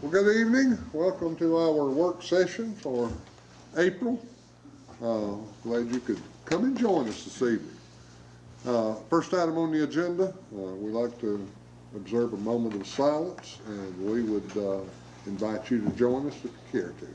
Well, good evening. Welcome to our work session for April. Glad you could come and join us this evening. First item on the agenda, we like to observe a moment of silence, and we would invite you to join us if you care to.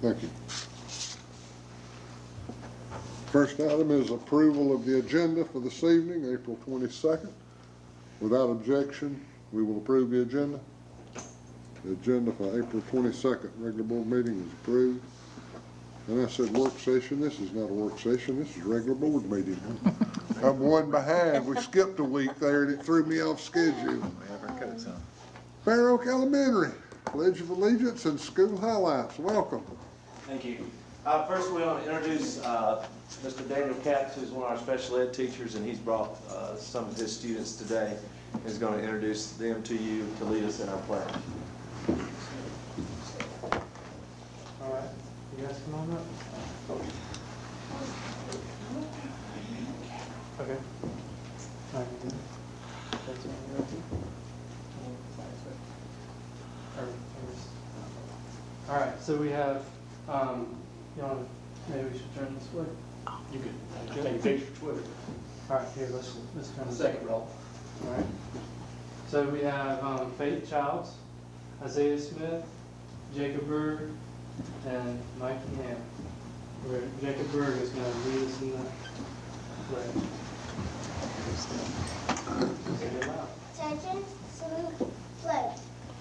Thank you. First item is approval of the agenda for this evening, April 22nd. Without objection, we will approve the agenda. The agenda for April 22nd regular board meeting is approved. And I said work session. This is not a work session. This is a regular board meeting. I'm one behind. We skipped a week there and it threw me off schedule. We have our coats on. Fair Oak Elementary, Pledge of Allegiance and school highlights. Welcome. Thank you. First, we want to introduce Mr. Daniel Katz, who's one of our special ed teachers, and he's brought some of his students today. He's going to introduce them to you to lead us in our pledge. All right, you guys come on up. Okay. All right, you good? That's what I'm going to do. All right, so we have, maybe we should turn this way. You could take a picture for Twitter. All right, here, let's turn The this second roll. All right. So we have Faith Childs, Isaiah Smith, Jacob Berg, and Mikey Ham. Where Jacob Berg is going to lead us in the pledge. Say it loud. Attention, salute, pledge.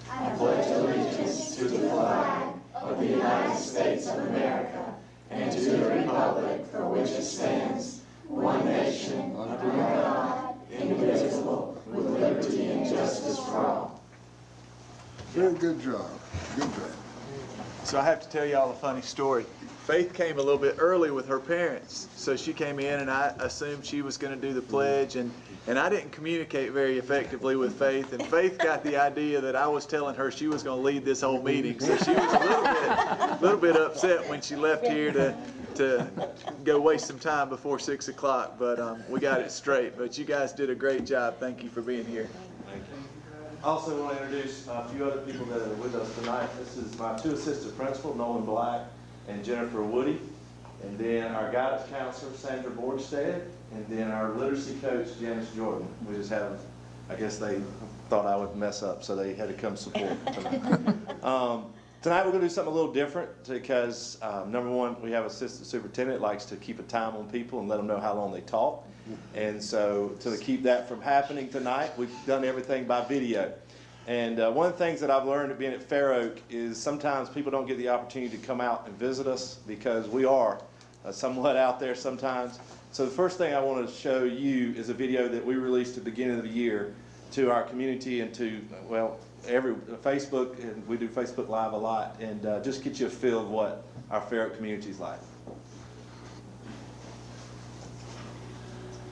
I pledge allegiance to the flag of the United States of America and to the republic for which it stands, one nation, under God, indivisible, with liberty and justice for all. Very good job. Good job. So I have to tell y'all a funny story. Faith came a little bit early with her parents. So she came in and I assumed she was going to do the pledge, and I didn't communicate very effectively with Faith, and Faith got the idea that I was telling her she was going to lead this whole meeting. So she was a little bit upset when she left here to go waste some time before 6 o'clock, but we got it straight. But you guys did a great job. Thank you for being here. Thank you. Also, want to introduce a few other people that are with us tonight. This is my two assistant principal, Nolan Black and Jennifer Woody, and then our guidance counselor, Sandra Borgstead, and then our literacy coach, Janice Jordan. We just have, I guess they thought I would mess up, so they had to come support tonight. Tonight we're going to do something a little different because, number one, we have assistant superintendent likes to keep a time on people and let them know how long they talk. And so to keep that from happening tonight, we've done everything by video. And one of the things that I've learned being at Fair Oak is sometimes people don't get the opportunity to come out and visit us because we are somewhat out there sometimes. So the first thing I want to show you is a video that we released at the beginning of the year to our community and to, well, Facebook, and we do Facebook Live a lot, and just get you a feel of what our Fair Oak community is like.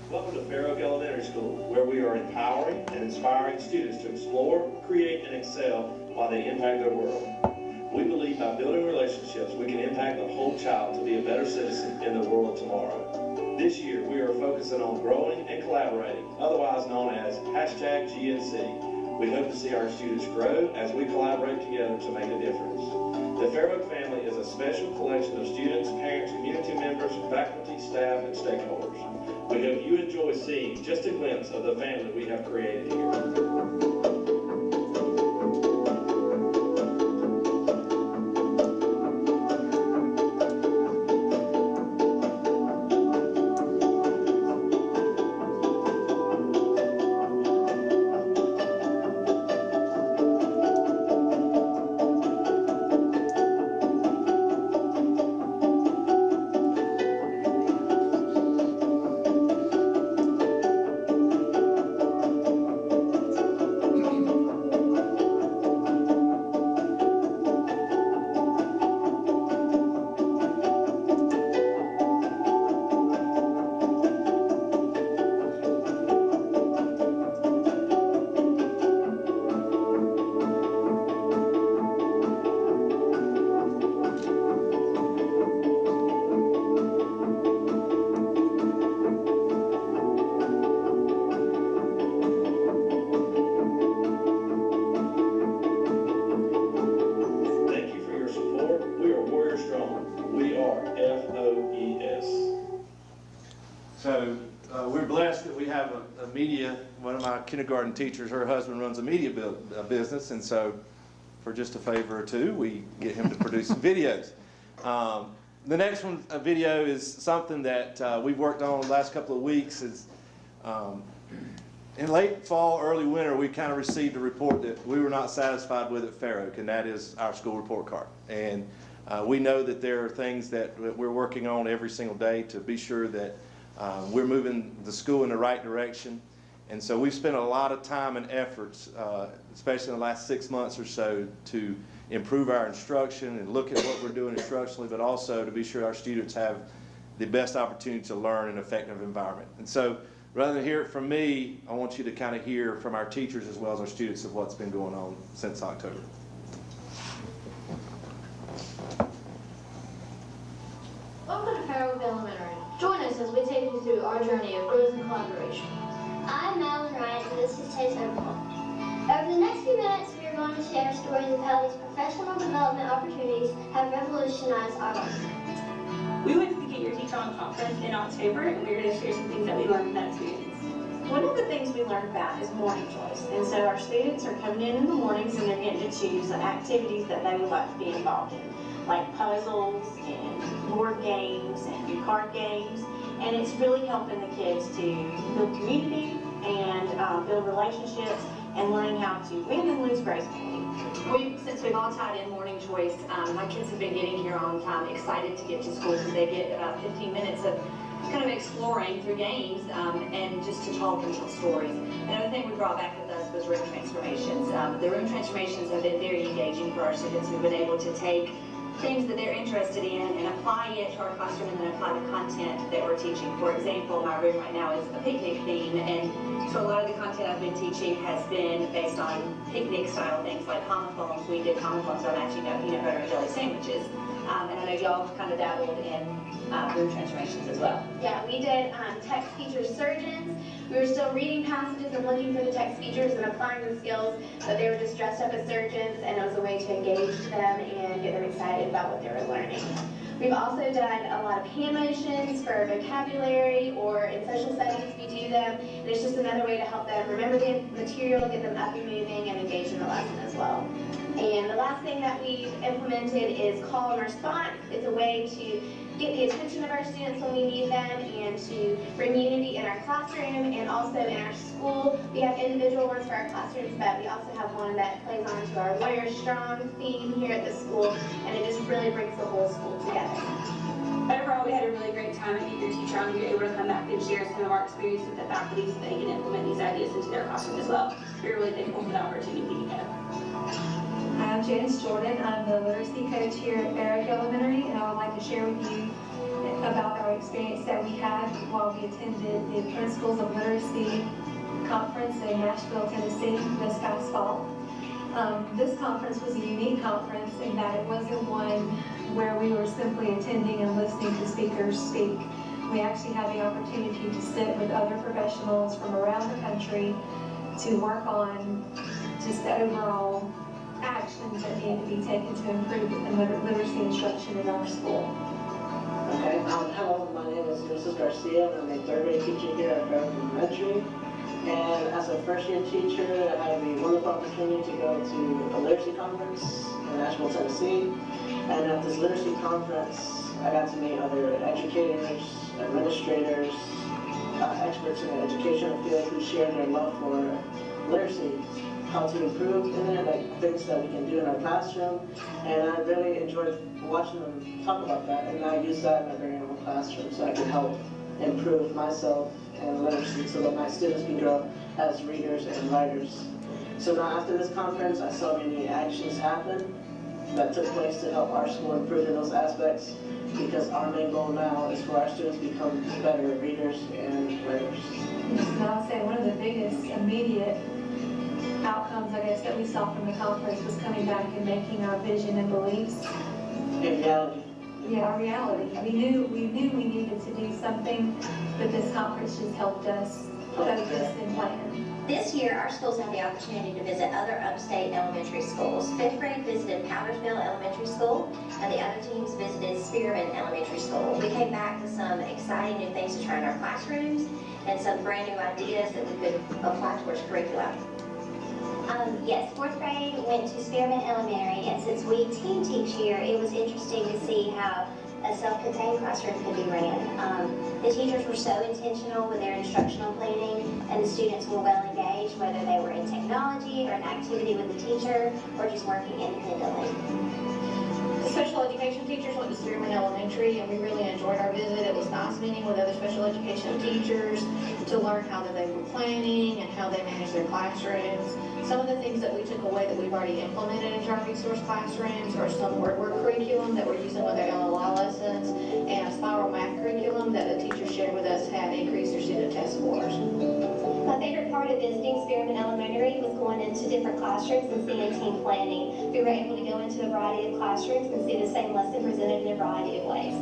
Welcome to Fair Oak Elementary School, where we are empowering and inspiring students to explore, create, and excel while they impact their world. We believe by building relationships, we can impact the whole child to be a better citizen in the world of tomorrow. This year, we are focusing on growing and collaborating, otherwise known as #GNC. We hope to see our students grow as we collaborate together to make a difference. The Fair Oak family is a special collection of students, parents, community members, faculty, staff, and stakeholders. We hope you enjoy seeing just a glimpse of the family we have created here. So we're blessed that we have a media, one of my kindergarten teachers, her husband runs a media business, and so for just a favor or two, we get him to produce some videos. The next one, a video, is something that we've worked on the last couple of weeks. Is in late fall, early winter, we kind of received a report that we were not satisfied with at Fair Oak, and that is our school report card. And we know that there are things that we're working on every single day to be sure that we're moving the school in the right direction. And so we've spent a lot of time and efforts, especially in the last 6 months or so, to improve our instruction and look at what we're doing instructionally, but also to be sure our students have the best opportunity to learn in an effective environment. And so rather than hear it from me, I want you to kind of hear from our teachers as well as our students of what's been going on since October. Welcome to Fair Oak Elementary. Join us as we take you through our journey of growth and collaboration. I'm Madeline Ryan, and this is Tate Overhaul. Over the next few minutes, we are going to share stories of how these professional development opportunities have revolutionized our lives. We went to the Get Your Teacher On conference in October, and we're going to share some things that we learned from that experience. One of the things we learned about is morning choice. And so our students are coming in the mornings and they're getting to choose activities that they would like to be involved in, like puzzles and board games and card games. And it's really helping the kids to build community and build relationships and learning how to win and lose gracefully. Since we've all tied in morning choice, my kids have been getting here on time, excited to get to school because they get about 15 minutes of kind of exploring through games and just to talk and tell stories. Another thing we brought back with us was room transformations. The room transformations have been very engaging for our students who've been able to take things that they're interested in and apply it to our classroom and then apply the content that we're teaching. For example, my room right now is a picnic theme, and so a lot of the content I've been teaching has been based on picnic style things like homophones. We did homophones on matching up peanut butter and jelly sandwiches. And I know y'all kind of dabbled in room transformations as well. Yeah, we did text feature surgeons. We were still reading passages and looking for the text features and applying the skills, but they were just dressed up as surgeons, and it was a way to engage them and get them excited about what they were learning. We've also done a lot of hand motions for vocabulary, or in social studies we do them, and it's just another way to help them remember the material, get them up and moving, and engage in the lesson as well. And the last thing that we've implemented is call and response. It's a way to get the attention of our students when we need them and to bring unity in our classroom and also in our school. We have individual ones for our classrooms, but we also have one that plays on to our Warrior Strong theme here at the school, and it just really brings the whole school together. Overall, we had a really great time at Get Your Teacher On. We were able to come back and share some of our experience with the faculty so they can implement these ideas into their classroom as well. We're really thankful for the opportunity we had. Hi, I'm Janice Jordan. I'm the literacy coach here at Fair Oak Elementary, and I would like to share with you about our experience that we had while we attended the Principles of Literacy Conference in Nashville, Tennessee this past fall. This conference was a unique conference in that it wasn't one where we were simply attending and listening to speakers speak. We actually had the opportunity to sit with other professionals from around the country to work on just the overall actions that need to be taken to improve the literacy instruction in our school. Okay, hello, my name is Mrs. Garcia, and I'm a third grade teacher here at Fair Oak Elementary. And as a first year teacher, I had the wonderful opportunity to go to a literacy conference in Nashville, Tennessee. And at this literacy conference, I got to meet other educators, administrators, experts in the educational field who share their love for literacy, how to improve in it, like things that we can do in our classroom. And I really enjoyed watching them talk about that, and I use that in my very own classroom so I can help improve myself and literacy so that my students can grow as readers and writers. So now after this conference, I saw many actions happen that took place to help our school improve in those aspects, because our main goal now is for our students to become better readers and writers. And I would say one of the biggest immediate outcomes, I guess, that we saw from the conference was coming back and making our vision and beliefs in reality. Yeah, our reality. We knew we needed to do something, but this conference just helped us focus and plan. This year, our schools had the opportunity to visit other upstate elementary schools. 5th grade visited Powdersville Elementary School, and the other teams visited Spearman Elementary School. We came back with some exciting new things to try in our classrooms and some brand new ideas that we could apply towards curriculum. Yes, 4th grade went to Spearman Elementary, and since we team teach here, it was interesting to see how a self-contained classroom could be ran. The teachers were so intentional with their instructional planning, and the students were well engaged, whether they were in technology or an activity with the teacher or just working independently. The special education teachers went to Spearman Elementary, and we really enjoyed our visit. It was nice meeting with other special education teachers to learn how that they were planning and how they manage their classrooms. Some of the things that we took away that we've already implemented into our resource classrooms are some word curriculum that we're using with our LLI lessons, and a spiral math curriculum that the teachers shared with us had increased their student test scores. My favorite part of visiting Spearman Elementary was going into different classrooms and seeing team planning. We were able to go into a variety of classrooms and see the same lesson presented in a variety of ways.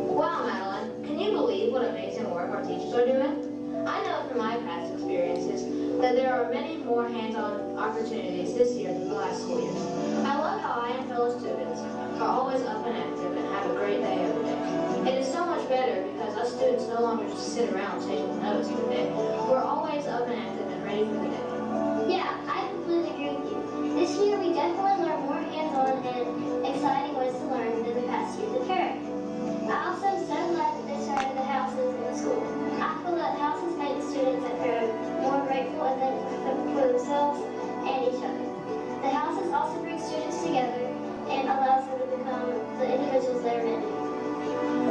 Wow, Madeline, can you believe what amazing work our teachers are doing? I know from my past experiences that there are many more hands-on opportunities this year than the last school year. I love how I and fellow students are always up and active and have a great day every day. It is so much better because us students no longer just sit around taking notes every day. We're always up and active and ready for the day. Yeah, I completely agree with you. This year we definitely learned more hands-on and exciting ways to learn than the past years at Ferric. I also am so glad that they started the houses in the school. I feel that houses make the students at Ferric more grateful and thankful for themselves and each other. The houses also bring students together and allows them to become the individuals they're meant to be.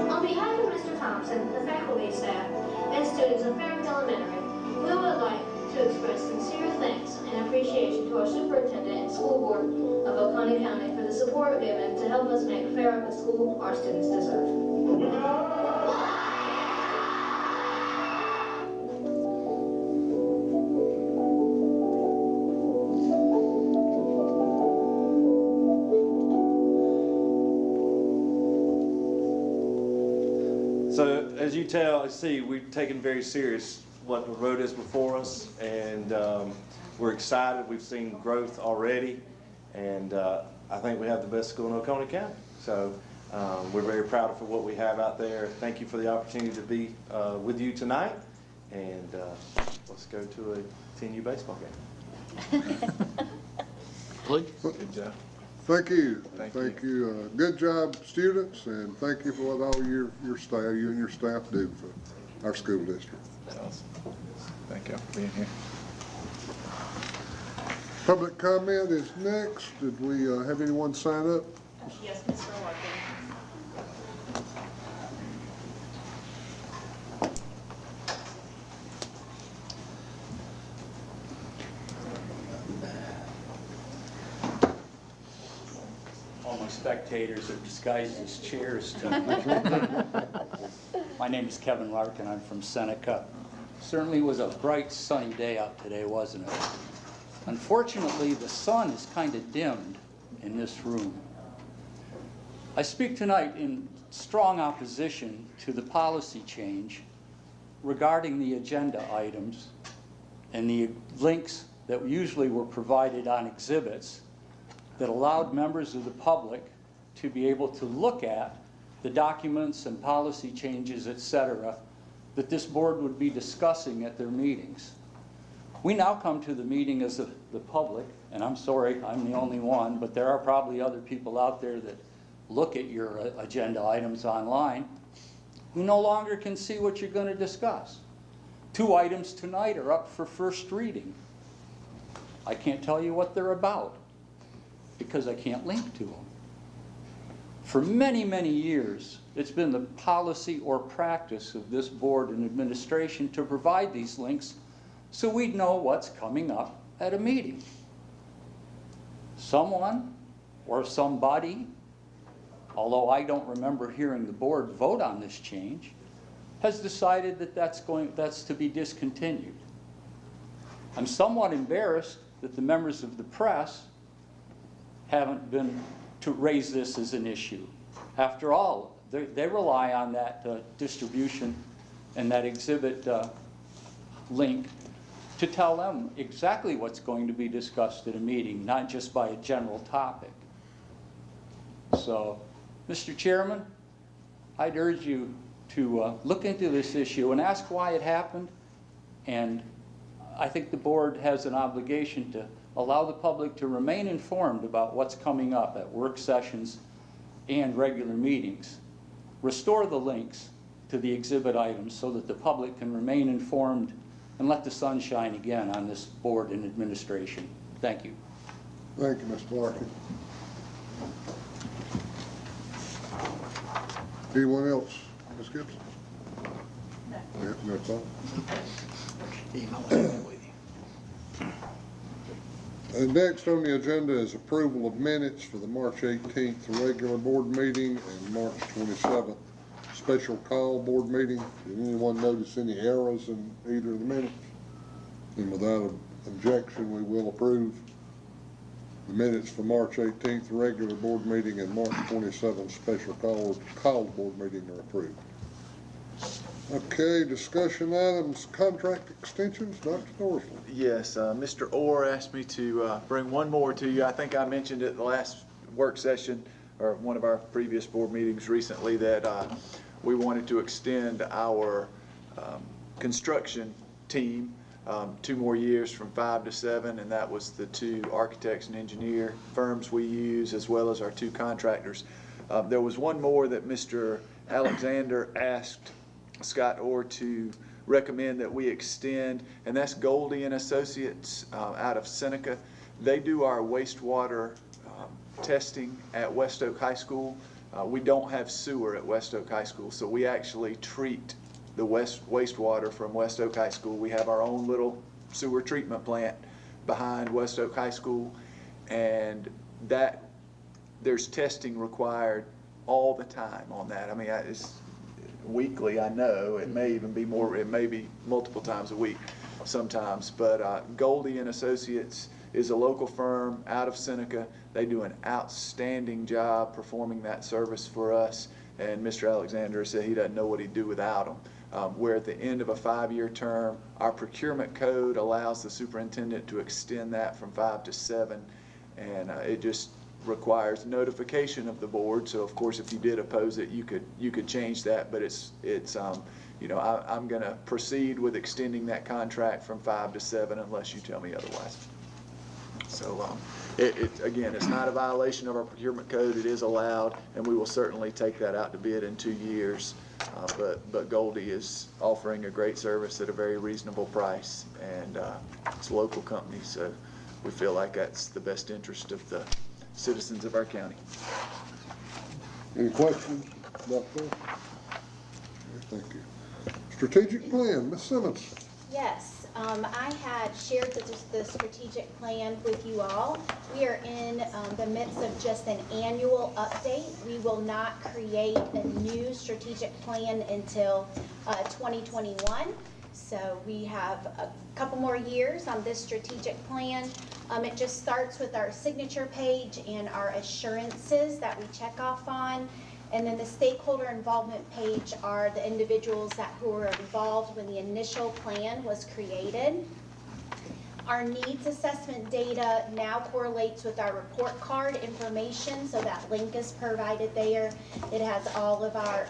On behalf of Mr. Thompson, the faculty, staff, and students of Ferric Elementary, we would like to express sincere thanks and appreciation to our superintendent and school board of Oconee County for the support given to help us make Ferric a school our students deserve. So as you see, we've taken very serious what the road is before us, and we're excited. We've seen growth already, and I think we have the best school in Oconee County. So we're very proud of what we have out there. Thank you for the opportunity to be with you tonight, and let's go to a 10U baseball game. Please. Good job. Thank you. Thank you. Good job, students, and thank you for what all your staff, you and your staff do for our school district. Awesome. Thank you for being here. Public comment is next. Did we have anyone sign up? Yes, Mr. Larkin. All my spectators are disguised as chairs tonight. My name is Kevin Larkin. I'm from Seneca. Certainly was a bright, sunny day out today, wasn't it? Unfortunately, the sun is kind of dimmed in this room. I speak tonight in strong opposition to the policy change regarding the agenda items and the links that usually were provided on exhibits that allowed members of the public to be able to look at the documents and policy changes, etc., that this board would be discussing at their meetings. We now come to the meeting as the public, and I'm sorry, I'm the only one, but there are probably other people out there that look at your agenda items online who no longer can see what you're going to discuss. 2 items tonight are up for first reading. I can't tell you what they're about because I can't link to them. For many, many years, it's been the policy or practice of this board and administration to provide these links so we'd know what's coming up at a meeting. Someone or somebody, although I don't remember hearing the board vote on this change, has decided that that's to be discontinued. I'm somewhat embarrassed that the members of the press haven't been to raise this as an issue. After all, they rely on that distribution and that exhibit link to tell them exactly what's going to be discussed at a meeting, not just by a general topic. So Mr. Chairman, I'd urge you to look into this issue and ask why it happened. And I think the board has an obligation to allow the public to remain informed about what's coming up at work sessions and regular meetings. Restore the links to the exhibit items so that the public can remain informed and let the sun shine again on this board and administration. Thank you. Thank you, Mr. Larkin. Anyone else? Ms. Gibson? No. Yeah, that's all. Next on the agenda is approval of minutes for the March 18th regular board meeting and March 27th special call board meeting. Did anyone notice any errors in either of the minutes? And without objection, we will approve the minutes for March 18th regular board meeting and March 27th special call board meeting are approved. Okay, discussion items, contract extensions, Dr. Norsley. Yes, Mr. Orr asked me to bring one more to you. I think I mentioned at the last work session or one of our previous board meetings recently that we wanted to extend our construction team 2 more years from 5 to 7, and that was the 2 architects and engineer firms we use as well as our 2 contractors. There was one more that Mr. Alexander asked Scott Orr to recommend that we extend, and that's Goldie and Associates out of Seneca. They do our wastewater testing at West Oak High School. We don't have sewer at West Oak High School, so we actually treat the wastewater from West Oak High School. We have our own little sewer treatment plant behind West Oak High School, and that there's testing required all the time on that. I mean, it's weekly, I know. It may even be more, it may be multiple times a week sometimes, but Goldie and Associates is a local firm out of Seneca. They do an outstanding job performing that service for us, and Mr. Alexander said he doesn't know what he'd do without them. We're at the end of a 5-year term. Our procurement code allows the superintendent to extend that from 5 to 7, and it just requires notification of the board. So of course, if you did oppose it, you could change that. But it's you know, I'm going to proceed with extending that contract from 5 to 7 unless you tell me otherwise. So again, it's not a violation of our procurement code. It is allowed, and we will certainly take that out to bid in 2 years. But Goldie is offering a great service at a very reasonable price, and it's a local company, so we feel like that's the best interest of the citizens of our county. Any questions, Dr.? Thank you. Strategic plan, Ms. Simmons. Yes, I had shared the strategic plan with you all. We are in the midst of just an annual update. We will not create a new strategic plan until 2021. So we have a couple more years on this strategic plan. It just starts with our signature page and our assurances that we check off on. And then the stakeholder involvement page are the individuals who were involved when the initial plan was created. Our needs assessment data now correlates with our report card information, so that link is provided there. It has all of our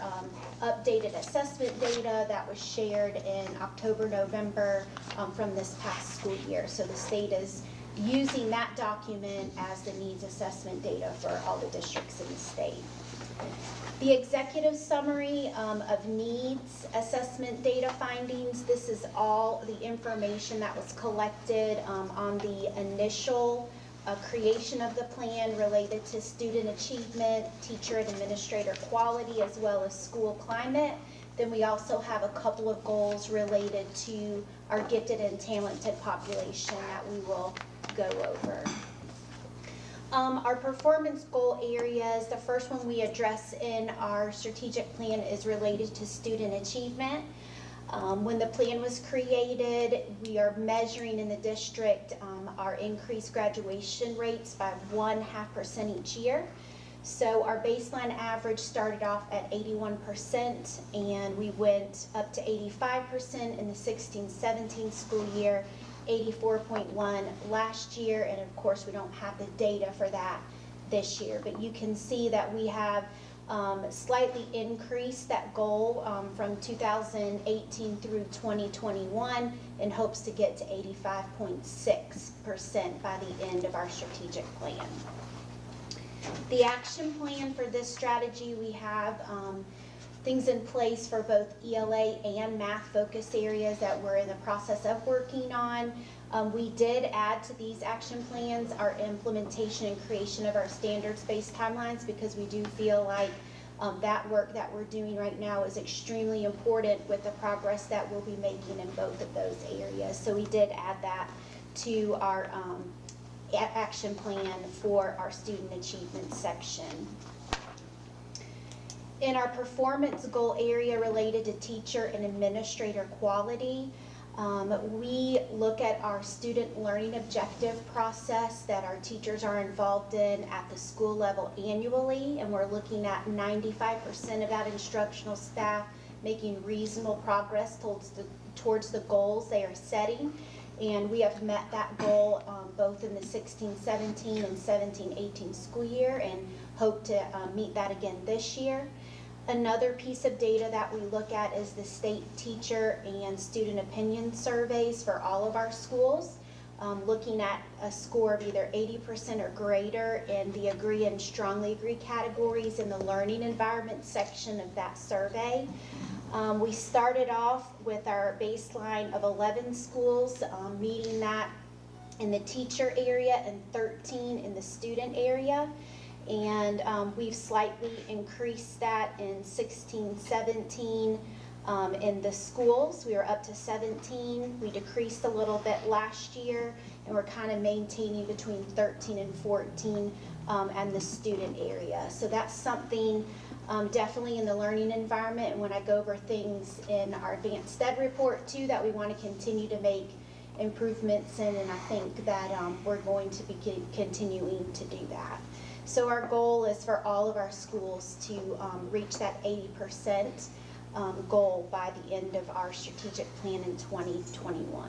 updated assessment data that was shared in October, November from this past school year. So the state is using that document as the needs assessment data for all the districts in the state. The executive summary of needs assessment data findings, this is all the information that was collected on the initial creation of the plan related to student achievement, teacher and administrator quality, as well as school climate. Then we also have a couple of goals related to our gifted and talented population that we will go over. Our performance goal areas, the first one we address in our strategic plan is related to student achievement. When the plan was created, we are measuring in the district our increased graduation rates by 0.5% each year. So our baseline average started off at 81%, and we went up to 85% in the 16-17 school year, 84.1 last year, and of course we don't have the data for that this year, but you can see that we have slightly increased that goal from 2018 through 2021 in hopes to get to 85.6% by the end of our strategic plan. The action plan for this strategy, we have things in place for both ELA and math focus areas that we're in the process of working on. We did add to these action plans our implementation and creation of our standards-based timelines, because we do feel like that work that we're doing right now is extremely important with the progress that we'll be making in both of those areas. So we did add that to our action plan for our student achievement section. In our performance goal area related to teacher and administrator quality, we look at our student learning objective process that our teachers are involved in at the school level annually, and we're looking at 95% of that instructional staff making reasonable progress towards the goals they are setting. And we have met that goal both in the 16-17 and 17-18 school year, and hope to meet that again this year. Another piece of data that we look at is the state teacher and student opinion surveys for all of our schools, looking at a score of either 80% or greater in the agree and strongly agree categories in the learning environment section of that survey. We started off with our baseline of 11 schools, meeting that in the teacher area and 13 in the student area. And we've slightly increased that in 16-17 in the schools. We were up to 17. We decreased a little bit last year, and we're kind of maintaining between 13 and 14 and the student area. So that's something definitely in the learning environment, and when I go over things in our advanced STED report too, that we want to continue to make improvements in, and I think that we're going to be continuing to do that. So our goal is for all of our schools to reach that 80% goal by the end of our strategic plan in 2021.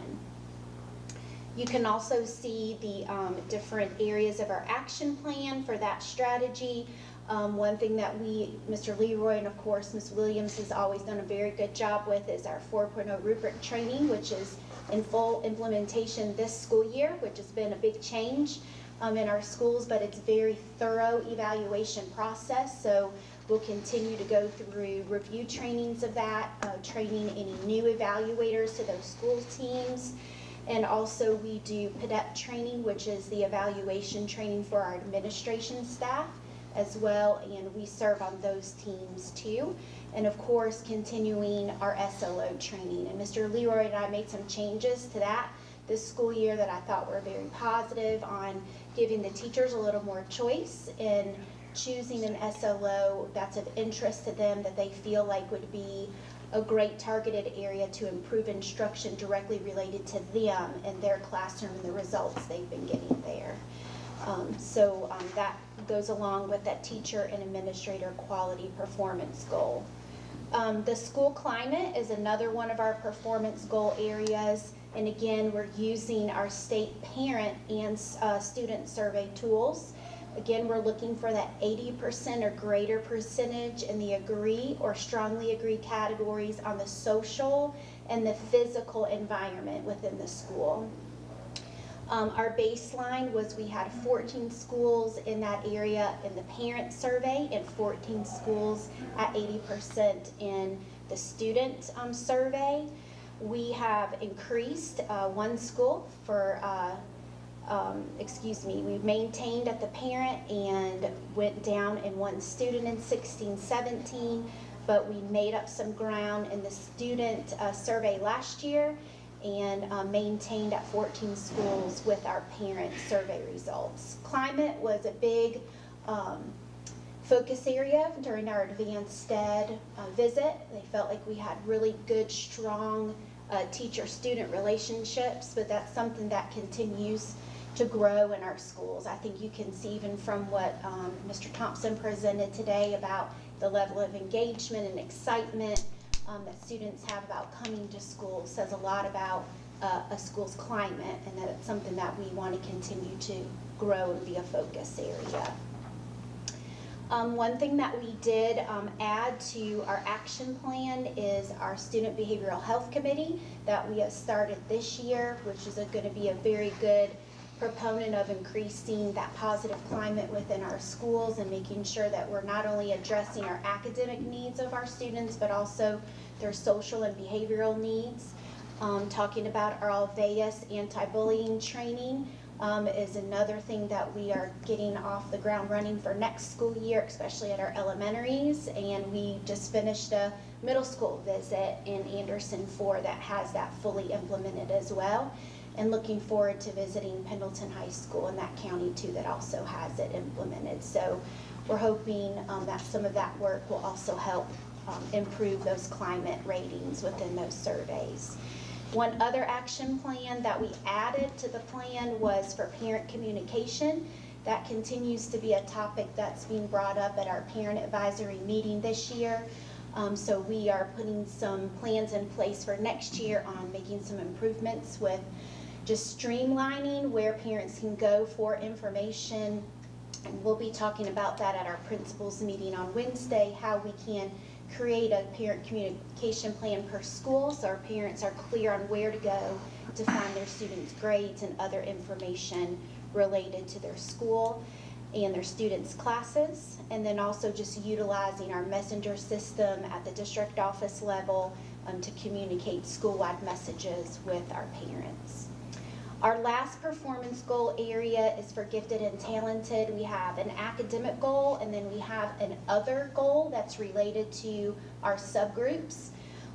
You can also see the different areas of our action plan for that strategy. One thing that Mr. Leroy and of course Ms. Williams has always done a very good job with is our 4.0 rubric training, which is in full implementation this school year, which has been a big change in our schools, but it's a very thorough evaluation process. So we'll continue to go through review trainings of that, training any new evaluators to those school teams. And also we do PDEP training, which is the evaluation training for our administration staff as well, and we serve on those teams too. And of course, continuing our SLO training. And Mr. Leroy and I made some changes to that this school year that I thought were very positive, on giving the teachers a little more choice in choosing an SLO that's of interest to them, that they feel like would be a great targeted area to improve instruction directly related to them and their classroom and the results they've been getting there. That goes along with that teacher and administrator quality performance goal. The school climate is another one of our performance goal areas. And again, we're using our state parent and student survey tools. Again, we're looking for that 80% or greater percentage in the agree or strongly agree categories on the social and the physical environment within the school. Our baseline was we had 14 schools in that area in the parent survey and 14 schools at 80% in the student survey. We have increased one school for, we've maintained at the parent and went down in one student in 16-17, but we made up some ground in the student survey last year and maintained at 14 schools with our parent survey results. Climate was a big focus area during our advanced STED visit. They felt like we had really good, strong teacher-student relationships, but that's something that continues to grow in our schools. I think you can see even from what Mr. Thompson presented today about the level of engagement and excitement that students have about coming to school says a lot about a school's climate, and that it's something that we want to continue to grow and be a focus area. One thing that we did add to our action plan is our Student Behavioral Health Committee that we have started this year, which is going to be a very good proponent of increasing that positive climate within our schools and making sure that we're not only addressing our academic needs of our students, but also their social and behavioral needs. Talking about our Alveus anti-bullying training is another thing that we are getting off the ground running for next school year, especially at our elementaries. And we just finished a middle school visit in Anderson 4 that has that fully implemented as well. And looking forward to visiting Pendleton High School in that county too that also has it implemented. So we're hoping that some of that work will also help improve those climate ratings within those surveys. One other action plan that we added to the plan was for parent communication. That continues to be a topic that's being brought up at our parent advisory meeting this year. So we are putting some plans in place for next year on making some improvements with just streamlining where parents can go for information. And we'll be talking about that at our principals meeting on Wednesday, how we can create a parent communication plan per school so our parents are clear on where to go to find their students' grades and other information related to their school and their students' classes. And then also just utilizing our messenger system at the district office level to communicate school-wide messages with our parents. Our last performance goal area is for gifted and talented. We have an academic goal, and then we have an other goal that's related to our subgroups.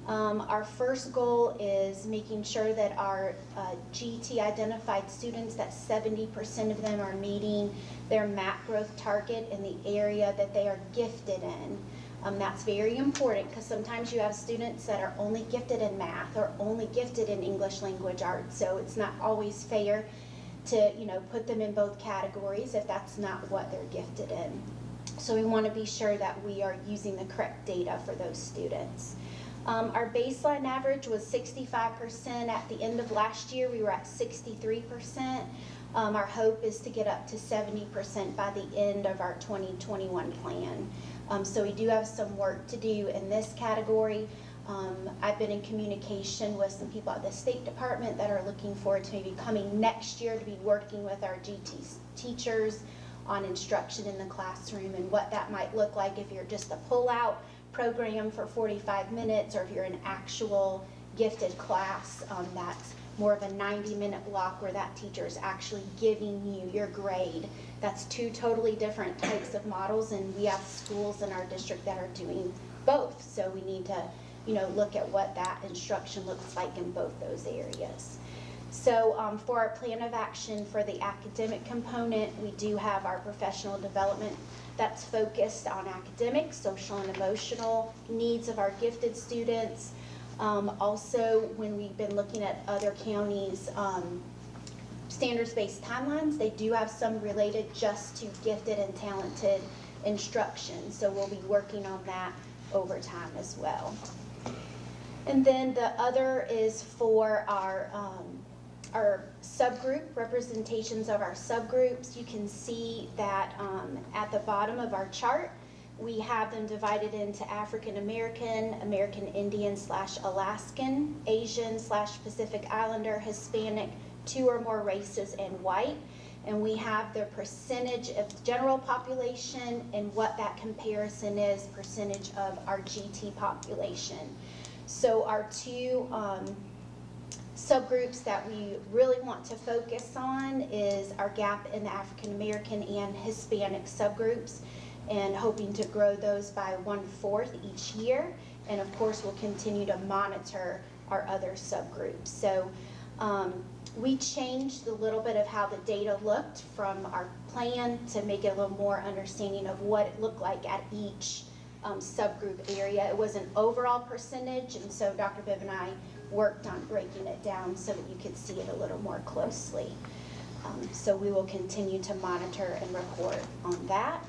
Our first goal is making sure that our GT identified students, that 70% of them are meeting their MAP growth target in the area that they are gifted in. That's very important because sometimes you have students that are only gifted in math or only gifted in English language arts, so it's not always fair to, put them in both categories if that's not what they're gifted in. So we want to be sure that we are using the correct data for those students. Our baseline average was 65%. At the end of last year, we were at 63%. Our hope is to get up to 70% by the end of our 2021 plan. So we do have some work to do in this category. I've been in communication with some people at the State Department that are looking forward to maybe coming next year to be working with our GT teachers on instruction in the classroom and what that might look like if you're just a pull-out program for 45 minutes or if you're an actual gifted class that's more of a 90-minute block where that teacher is actually giving you your grade. That's two totally different types of models, and we have schools in our district that are doing both. So we need to, look at what that instruction looks like in both those areas. So for our plan of action for the academic component, we do have our professional development that's focused on academic, social, and emotional needs of our gifted students. Also, when we've been looking at other counties' standards-based timelines, they do have some related just to gifted and talented instruction. So we'll be working on that over time as well. And then the other is for our subgroup, representations of our subgroups. You can see that at the bottom of our chart, we have them divided into African American, American Indian / Alaskan, Asian / Pacific Islander, Hispanic, 2 or more races, and white. And we have the percentage of the general population and what that comparison is, percentage of our GT population. So our two subgroups that we really want to focus on is our gap in the African American and Hispanic subgroups, and hoping to grow those by 1/4 each year. And of course, we'll continue to monitor our other subgroups. So we changed a little bit of how the data looked from our plan to make it a little more understanding of what it looked like at each subgroup area. It was an overall percentage, and so Dr. Bibb and I worked on breaking it down so that you could see it a little more closely. So we will continue to monitor and report on that.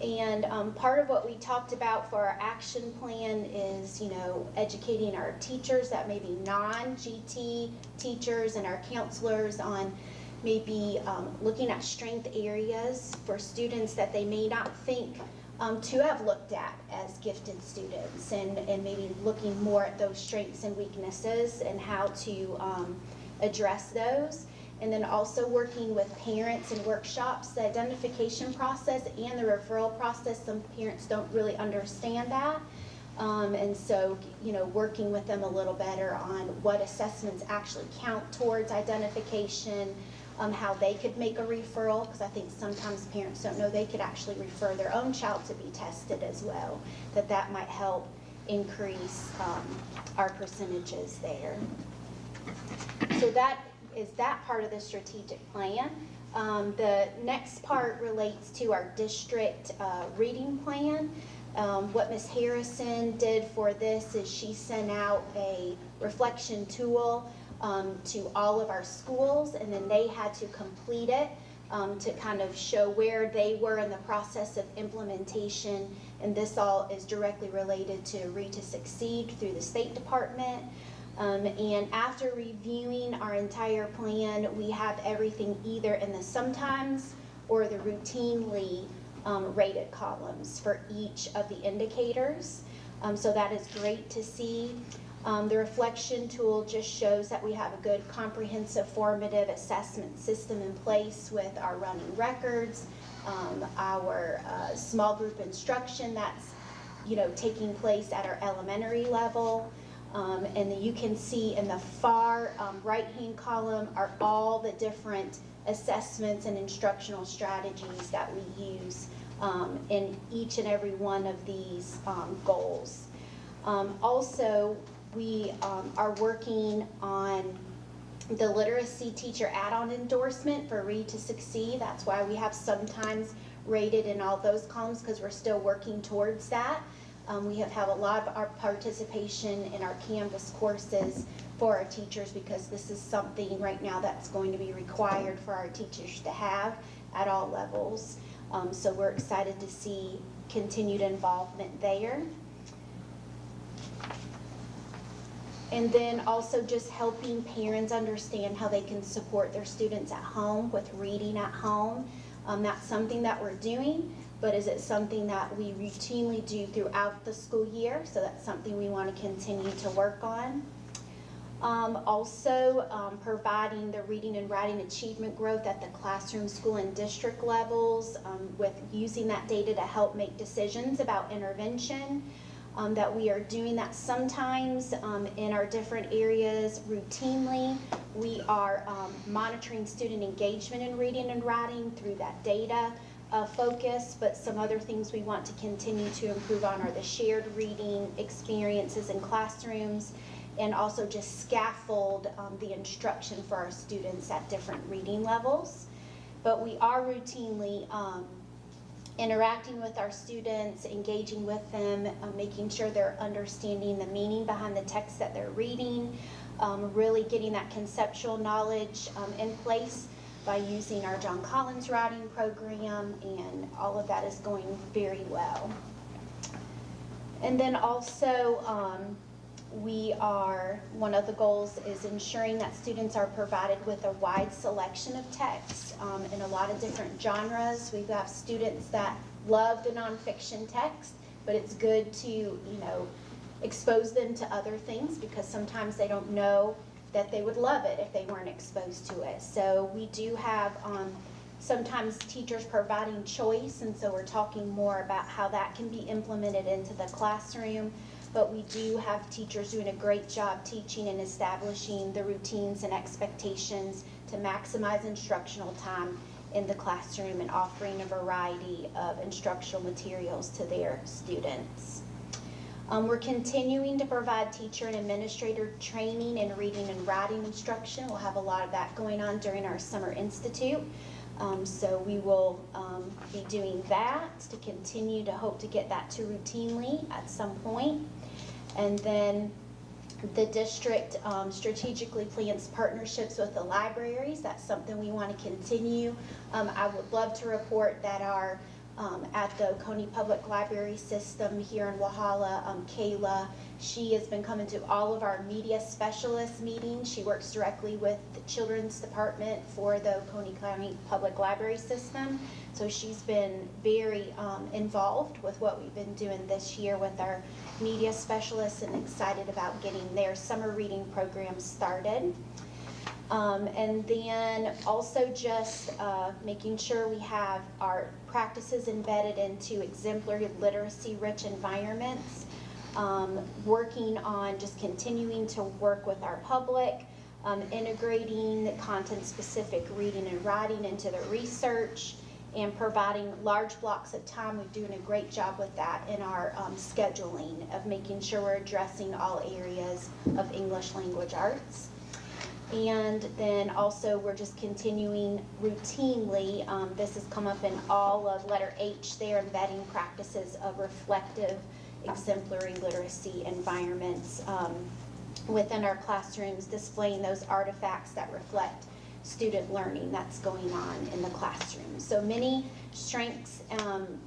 And part of what we talked about for our action plan is, educating our teachers that may be non-GT teachers and our counselors on maybe looking at strength areas for students that they may not think to have looked at as gifted students, and maybe looking more at those strengths and weaknesses and how to address those. And then also working with parents in workshops, the identification process and the referral process. Some parents don't really understand that. And so, working with them a little better on what assessments actually count towards identification, how they could make a referral, because I think sometimes parents don't know they could actually refer their own child to be tested as well, that might help increase our percentages there. So that is that part of the strategic plan. The next part relates to our district reading plan. What Ms. Harrison did for this is she sent out a reflection tool to all of our schools, and then they had to complete it to kind of show where they were in the process of implementation. And this all is directly related to Read to Succeed through the State Department. And after reviewing our entire plan, we have everything either in the sometimes or the routinely rated columns for each of the indicators. So that is great to see. The reflection tool just shows that we have a good comprehensive formative assessment system in place with our running records, our small group instruction that's taking place at our elementary level. And then you can see in the far right-hand column are all the different assessments and instructional strategies that we use in each and every one of these goals. Also, we are working on the literacy teacher add-on endorsement for Read to Succeed. That's why we have sometimes rated in all those columns, because we're still working towards that. We have had a lot of our participation in our Canvas courses for our teachers, because this is something right now that's going to be required for our teachers to have at all levels. So we're excited to see continued involvement there. And then also just helping parents understand how they can support their students at home with reading at home. That's something that we're doing, but is it something that we routinely do throughout the school year? So that's something we want to continue to work on. Also providing the reading and writing achievement growth at the classroom, school, and district levels, with using that data to help make decisions about intervention. That we are doing that sometimes in our different areas routinely. We are monitoring student engagement in reading and writing through that data focus, but some other things we want to continue to improve on are the shared reading experiences in classrooms, and also just scaffold the instruction for our students at different reading levels. But we are routinely interacting with our students, engaging with them, making sure they're understanding the meaning behind the text that they're reading, really getting that conceptual knowledge in place by using our John Collins writing program, and all of that is going very well. And then also, one of the goals is ensuring that students are provided with a wide selection of texts in a lot of different genres. We have students that love the nonfiction text, but it's good to, expose them to other things, because sometimes they don't know that they would love it if they weren't exposed to it. So we do have sometimes teachers providing choice, and so we're talking more about how that can be implemented into the classroom. But we do have teachers doing a great job teaching and establishing the routines and expectations to maximize instructional time in the classroom and offering a variety of instructional materials to their students. We're continuing to provide teacher and administrator training in reading and writing instruction. We'll have a lot of that going on during our Summer Institute. So we will be doing that to continue to hope to get that to routinely at some point. And then the district strategically plans partnerships with the libraries. That's something we want to continue. I would love to report that our at the Oconee Public Library System here in Walhalla. Kayla, she has been coming to all of our media specialist meetings. She works directly with the Children's Department for the Oconee County Public Library System. So she's been very involved with what we've been doing this year with our media specialists and excited about getting their summer reading program started. And then also just making sure we have our practices embedded into exemplary literacy-rich environments, working on just continuing to work with our public, integrating content-specific reading and writing into the research, and providing large blocks of time. We're doing a great job with that in our scheduling of making sure we're addressing all areas of English language arts. And then also we're just continuing routinely, this has come up in all of letter H there, embedding practices of reflective exemplary literacy environments within our classrooms, displaying those artifacts that reflect student learning that's going on in the classroom. So many strengths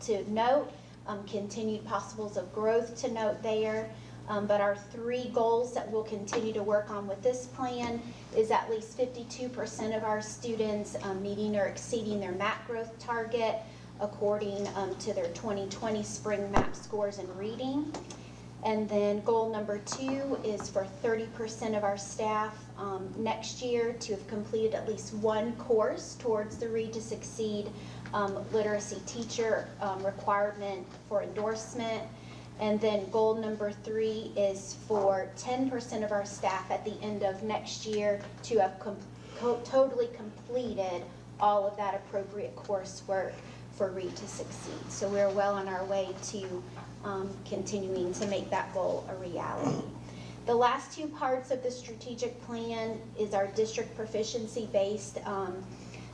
to note, continued possibles of growth to note there. But our 3 goals that we'll continue to work on with this plan is at least 52% of our students meeting or exceeding their MAP growth target according to their 2020 spring MAP scores in reading. And then goal number 2 is for 30% of our staff next year to have completed at least 1 course towards the Read to Succeed literacy teacher requirement for endorsement. And then goal number 3 is for 10% of our staff at the end of next year to have totally completed all of that appropriate coursework for Read to Succeed. So we're well on our way to continuing to make that goal a reality. The last 2 parts of the strategic plan is our district proficiency-based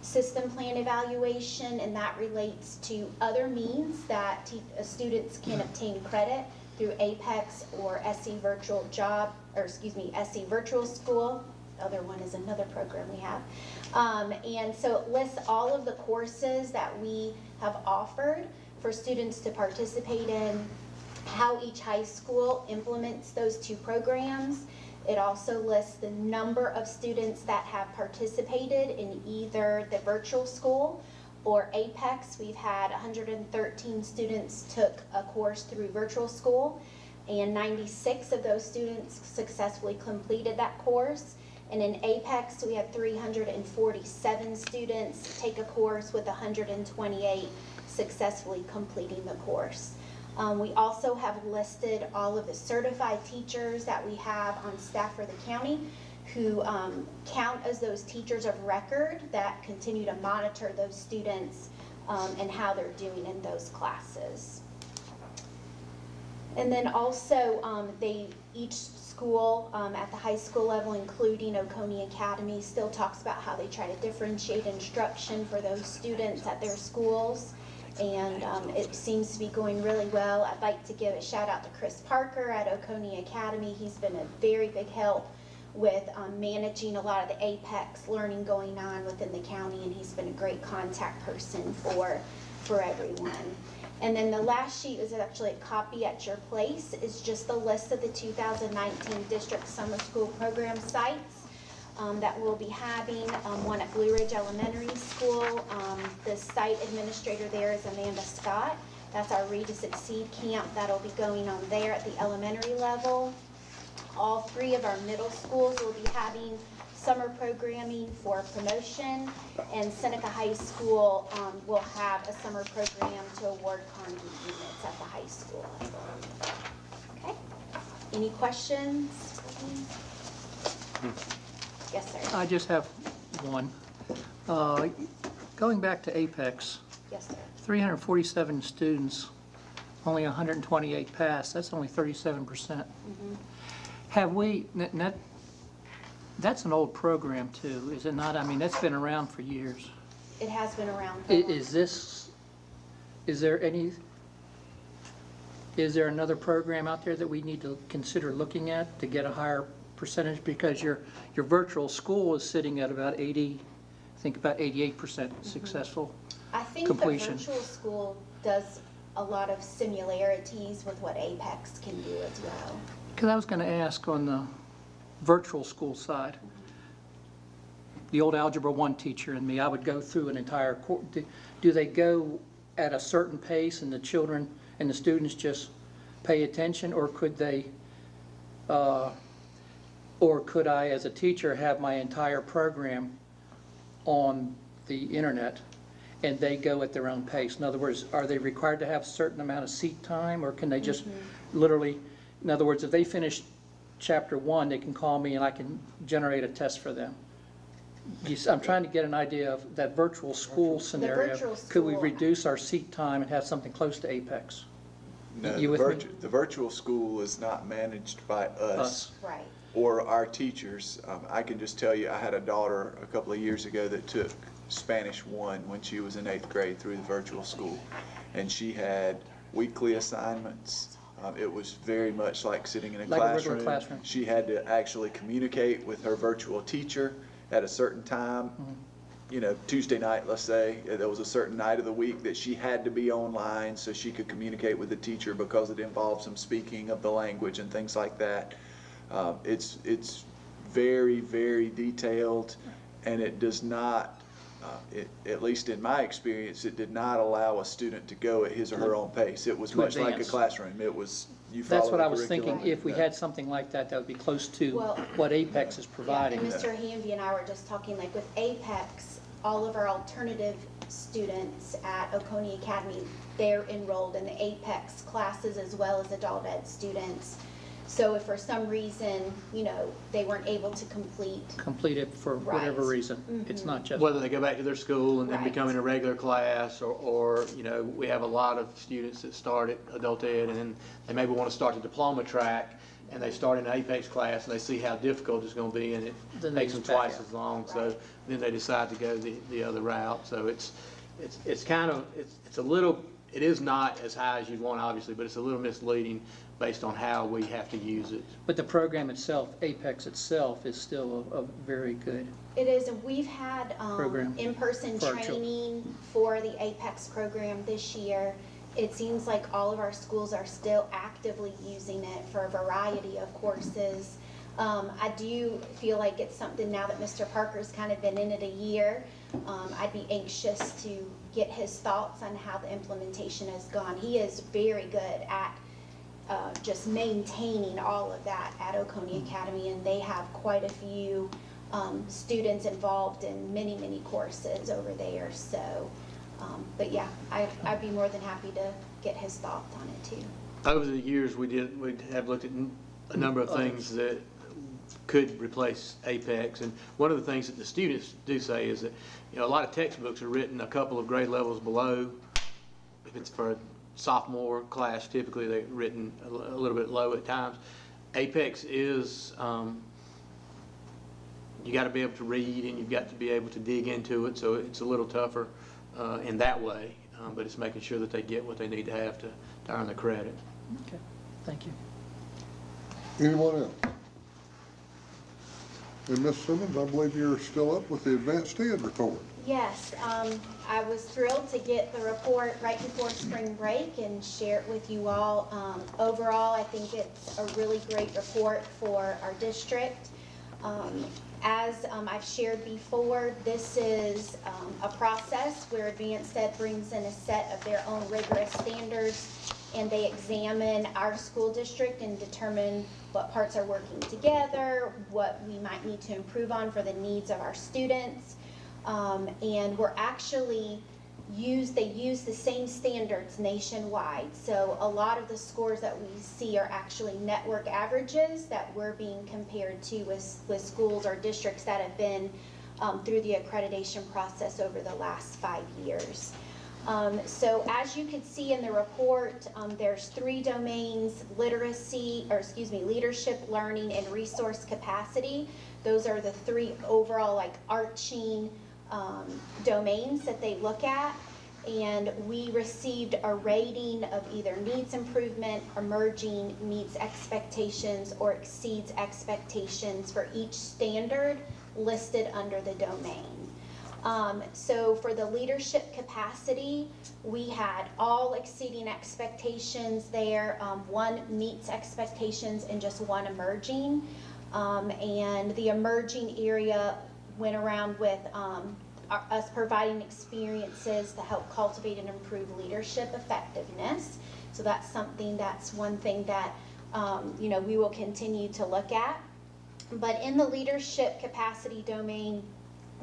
system plan evaluation, and that relates to other means that students can obtain credit through APEX or SE Virtual Job, or excuse me, SE Virtual School. The other one is another program we have. And so it lists all of the courses that we have offered for students to participate in, how each high school implements those 2 programs. It also lists the number of students that have participated in either the virtual school or APEX. We've had 113 students took a course through virtual school, and 96 of those students successfully completed that course. And in APEX, we had 347 students take a course, with 128 successfully completing the course. We also have listed all of the certified teachers that we have on staff for the county who count as those teachers of record that continue to monitor those students and how they're doing in those classes. And then also each school at the high school level, including Oconee Academy, still talks about how they try to differentiate instruction for those students at their schools. And it seems to be going really well. I'd like to give a shout out to Chris Parker at Oconee Academy. He's been a very big help with managing a lot of the APEX learning going on within the county, and he's been a great contact person for everyone. And then the last sheet is actually a copy at your place. It's just the list of the 2019 district summer school program sites that we'll be having, one at Blue Ridge Elementary School. The site administrator there is Amanda Scott. That's our Read to Succeed camp that'll be going on there at the elementary level. All 3 of our middle schools will be having summer programming for promotion, and Seneca High School will have a summer program to award conduit units at the high school level. Okay, any questions? Yes, sir. I just have one. Going back to APEX. Yes, sir. 347 students, only 128 passed. That's only 37%. Mm-hmm. Have we, that's an old program too, is it not? I mean, that's been around for years. It has been around for a while. Is there another program out there that we need to consider looking at to get a higher percentage? Because your virtual school is sitting at about 80, I think about 88% successful I think completion. the virtual school does a lot of similarities with what Apex can do as well. Because I was going to ask on the virtual school side, the old Algebra 1 teacher and me, I would go through an entire course. Do they go at a certain pace and the children and the students just pay attention, or could they, or could I, as a teacher, have my entire program on the internet and they go at their own pace? In other words, are they required to have a certain amount of seat time, or can they just literally, in other words, if they finish chapter 1, they can call me and I can generate a test for them? I'm trying to get an idea of that virtual school scenario. Could we reduce our seat time and have something close to Apex? No, You with me? the virtual school is not managed by us. Right. Or our teachers. I can just tell you, I had a daughter a couple of years ago that took Spanish 1 when she was in 8th grade through the virtual school. And she had weekly assignments. It was very much like sitting in a Like a regular classroom. classroom. She had to actually communicate with her virtual teacher at a certain time. You know, Tuesday night, let's say, there was a certain night of the week that she had to be online so she could communicate with the teacher because it involved some speaking of the language and things like that. It's very, very detailed, and it does not, at least in my experience, it did not allow a student to go at his or her own pace. It was much like a classroom. It was, you follow That's what the I was curriculum. thinking. If we had something like that, that would be close to Well, what Apex is Yeah, providing. and Mr. Hamby and I were just talking, like with Apex, all of our alternative students at Oconee Academy, they're enrolled in the Apex classes as well as adult ed students. So if for some reason, you know, they weren't able to Complete it for whatever Right. reason. It's not just. Whether they go back to their school and then Right. become in a regular class, or, you know, we have a lot of students that start at adult ed and then they maybe want to start the diploma track, and they start in an Apex class and they see how difficult it's going to be, and it Then they takes them just back twice out. as long, so then they decide to go the other route. So it's kind of, it's a little, it is not as high as you'd want, obviously, but it's a little misleading based on how we have to use it. But the program itself, Apex itself, is still a very good. It is, and we've had Program in-person for our children. training for the Apex program this year. It seems like all of our schools are still actively using it for a variety of courses. I do feel like it's something, now that Mr. Parker's kind of been in it a year, I'd be anxious to get his thoughts on how the implementation has gone. He is very good at just maintaining all of that at Oconee Academy, and they have quite a few students involved in many, many courses over there. So, but yeah, I'd be more than happy to get his thoughts on it too. Over the years, we have looked at a number of things that could replace Apex, and one of the things that the students do say is that, you know, a lot of textbooks are written a couple of grade levels below. If it's for a sophomore class, typically they're written a little bit low at times. Apex is, you got to be able to read and you've got to be able to dig into it, so it's a little tougher in that way, but it's making sure that they get what they need to have to earn the credit. Okay, thank you. Anyone else? And Ms. Simmons, I believe you're still up with the advanced ed report. Yes, I was thrilled to get the report right before spring break and share it with you all. Overall, I think it's a really great report for our district. As I've shared before, this is a process where Advanced Ed brings in a set of their own rigorous standards, and they examine our school district and determine what parts are working together, what we might need to improve on for the needs of our students. And we're actually they use the same standards nationwide. So a lot of the scores that we see are actually network averages that we're being compared to with schools or districts that have been through the accreditation process over the last 5 years. So as you can see in the report, there's 3 domains: leadership, learning, and resource capacity. Those are the 3 overall arching domains that they look at. And we received a rating of either needs improvement, emerging, meets expectations, or exceeds expectations for each standard listed under the domain. So for the leadership capacity, we had all exceeding expectations there. One meets expectations and just one emerging. And the emerging area went around with us providing experiences to help cultivate and improve leadership effectiveness. So that's one thing that we will continue to look at. But in the leadership capacity domain,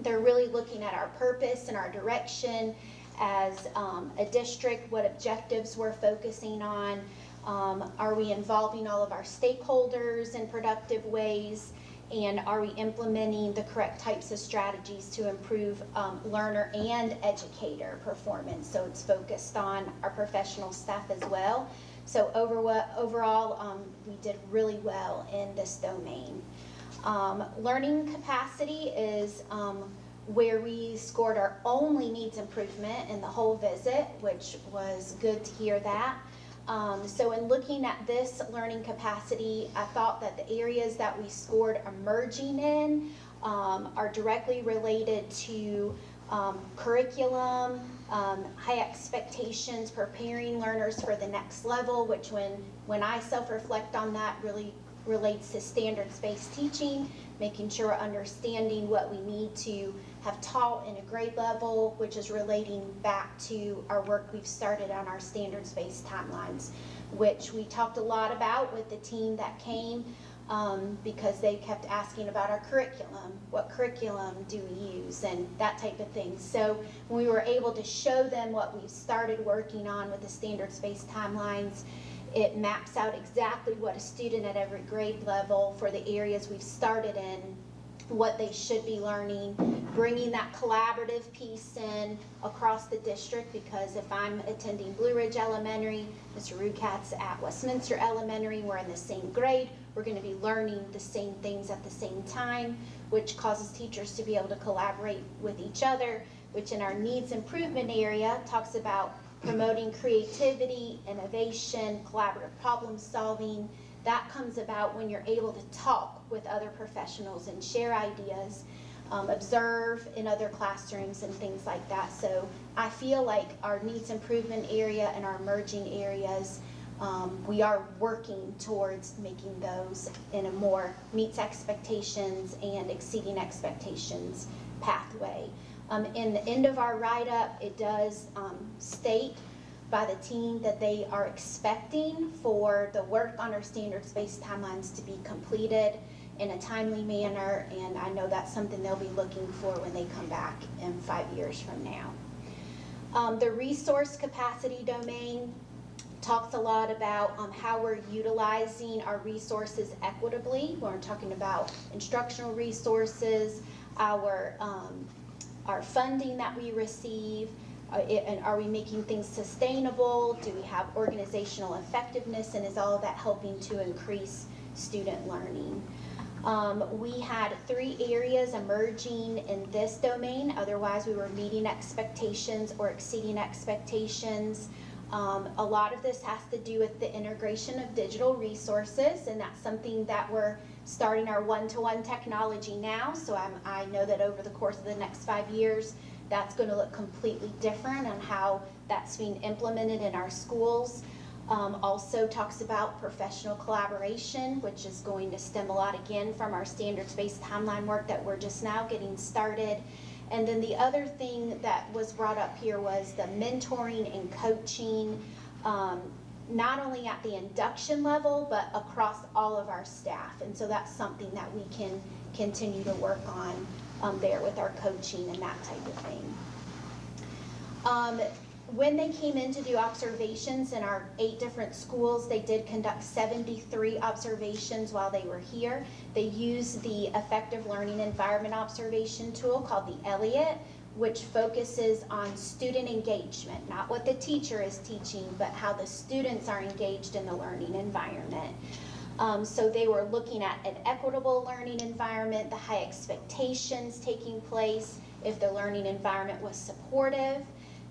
they're really looking at our purpose and our direction as a district, what objectives we're focusing on. Are we involving all of our stakeholders in productive ways? And are we implementing the correct types of strategies to improve learner and educator performance? So it's focused on our professional staff as well. So overall, we did really well in this domain. Learning capacity is where we scored our only needs improvement in the whole visit, which was good to hear that. So in looking at this learning capacity, I thought that the areas that we scored emerging in are directly related to curriculum, high expectations, preparing learners for the next level, which when I self-reflect on that really relates to standards-based teaching, making sure we're understanding what we need to have taught in a grade level, which is relating back to our work we've started on our standards-based timelines, which we talked a lot about with the team that came because they kept asking about our curriculum. What curriculum do we use and that type of thing. So when we were able to show them what we've started working on with the standards-based timelines, it maps out exactly what a student at every grade level for the areas we've started in, what they should be learning, bringing that collaborative piece in across the district, because if I'm attending Blue Ridge Elementary, Mr. Rukat's at Westminster Elementary, we're in the same grade, we're going to be learning the same things at the same time, which causes teachers to be able to collaborate with each other, which in our needs improvement area talks about promoting creativity, innovation, collaborative problem solving. That comes about when you're able to talk with other professionals and share ideas, observe in other classrooms and things like that. So I feel like our needs improvement area and our emerging areas, we are working towards making those in a more meets expectations and exceeding expectations pathway. In the end of our write-up, it does state by the team that they are expecting for the work on our standards-based timelines to be completed in a timely manner, and I know that's something they'll be looking for when they come back in 5 years from now. The resource capacity domain talks a lot about how we're utilizing our resources equitably. We're talking about instructional resources, our funding that we receive, and are we making things sustainable? Do we have organizational effectiveness, and is all of that helping to increase student learning? We had 3 areas emerging in this domain, otherwise we were meeting expectations or exceeding expectations. A lot of this has to do with the integration of digital resources, and that's something that we're starting our one-to-one technology now, so I know that over the course of the next 5 years, that's going to look completely different on how that's being implemented in our schools. Also talks about professional collaboration, which is going to stem a lot again from our standards-based timeline work that we're just now getting started. And then the other thing that was brought up here was the mentoring and coaching, not only at the induction level, but across all of our staff. And so that's something that we can continue to work on there with our coaching and that type of thing. When they came in to do observations in our 8 different schools, they did conduct 73 observations while they were here. They used the Effective Learning Environment Observation tool called the Elliott, which focuses on student engagement, not what the teacher is teaching, but how the students are engaged in the learning environment. So they were looking at an equitable learning environment, the high expectations taking place, if the learning environment was supportive,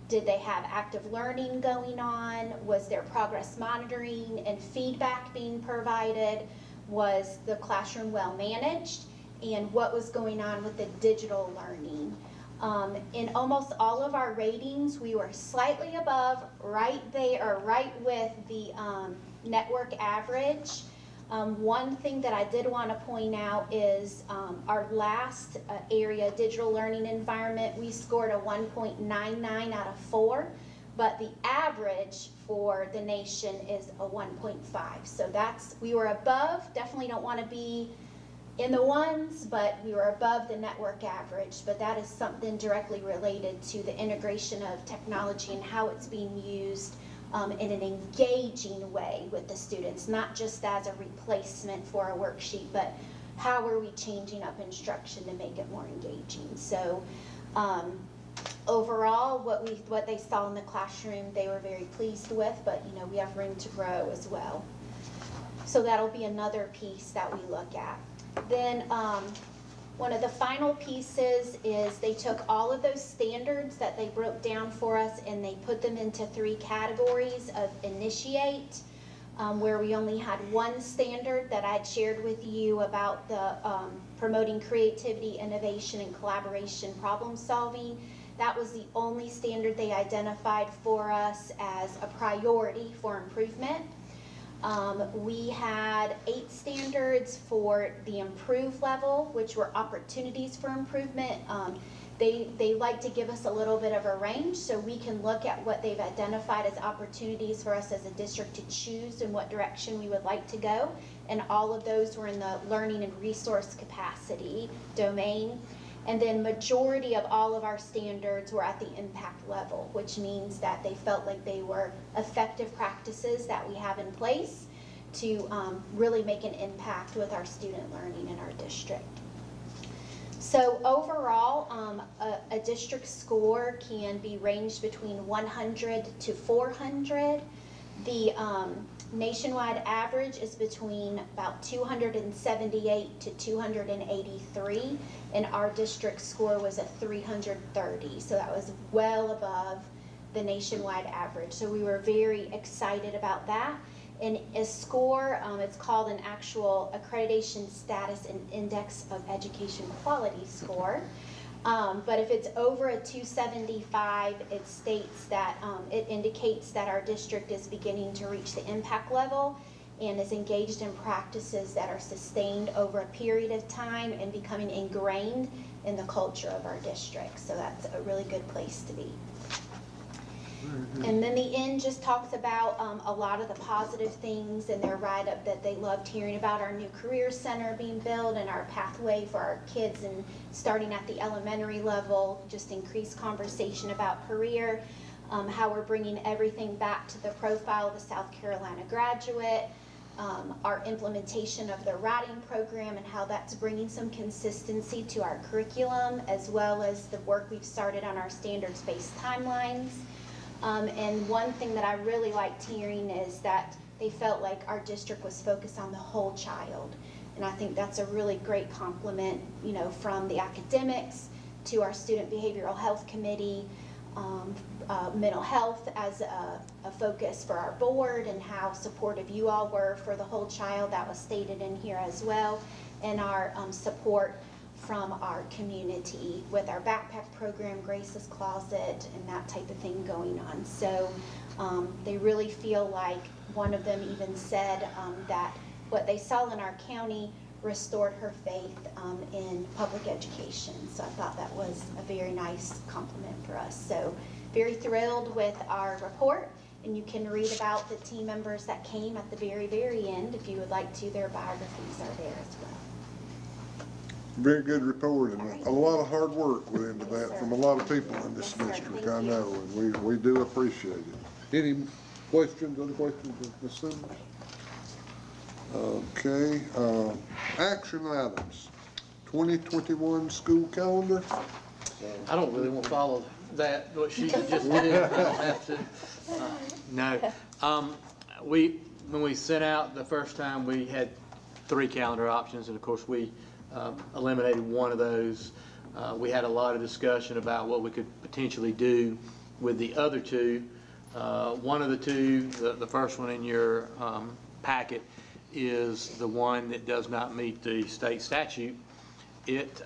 did they have active learning going on, was there progress monitoring and feedback being provided, was the classroom well managed, and what was going on with the digital learning. In almost all of our ratings, we were slightly above, right there, or right with the network average. One thing that I did want to point out is our last area, digital learning environment, we scored a 1.99 out of 4, but the average for the nation is a 1.5. So we were above, definitely don't want to be in the ones, but we were above the network average. But that is something directly related to the integration of technology and how it's being used in an engaging way with the students, not just as a replacement for a worksheet, but how are we changing up instruction to make it more engaging. So overall, what they saw in the classroom, they were very pleased with, but we have room to grow as well. So that'll be another piece that we look at. Then one of the final pieces is they took all of those standards that they broke down for us and they put them into 3 categories of initiate, where we only had one standard that I'd shared with you about the promoting creativity, innovation, and collaboration problem solving. That was the only standard they identified for us as a priority for improvement. We had 8 standards for the improve level, which were opportunities for improvement. They like to give us a little bit of a range so we can look at what they've identified as opportunities for us as a district to choose in what direction we would like to go. And all of those were in the learning and resource capacity domain. And then majority of all of our standards were at the impact level, which means that they felt like they were effective practices that we have in place to really make an impact with our student learning in our district. So overall, a district score can be ranged between 100 to 400. The nationwide average is between about 278 to 283, and our district score was a 330, so that was well above the nationwide average. So we were very excited about that. And a score, it's called an actual accreditation status and index of education quality score. But if it's over a 275, it states that it indicates that our district is beginning to reach the impact level and is engaged in practices that are sustained over a period of time and becoming ingrained in the culture of our district. So that's a really good place to be. And then the end just talks about a lot of the positive things in their write-up that they loved hearing about our new career center being built and our pathway for our kids and starting at the elementary level, just increased conversation about career, how we're bringing everything back to the profile of the South Carolina graduate, our implementation of the writing program and how that's bringing some consistency to our curriculum, as well as the work we've started on our standards-based timelines. And one thing that I really liked hearing is that they felt like our district was focused on the whole child. And I think that's a really great compliment, from the academics to our student behavioral health committee, mental health as a focus for our board and how supportive you all were for the whole child. That was stated in here as well. And our support from our community with our backpack program, Grace's Closet, and that type of thing going on. So they really feel like, one of them even said that what they saw in our county restored her faith in public education. So I thought that was a very nice compliment for us. So very thrilled with our report, and you can read about the team members that came at the very, very end if you would like to. Their biographies are there as well. Very good report, and a lot of hard work went into that from a lot of people in this district, I know, and we do appreciate it. Any questions, other questions of Ms. Simmons? Okay, action items, 2021 school calendar. I don't really want to follow that, what she just did. I don't have to. No. When we sent out the first time, we had 3 calendar options, and of course we eliminated one of those. We had a lot of discussion about what we could potentially do with the other 2. One of the 2, the first one in your packet, is the one that does not meet the state statute, It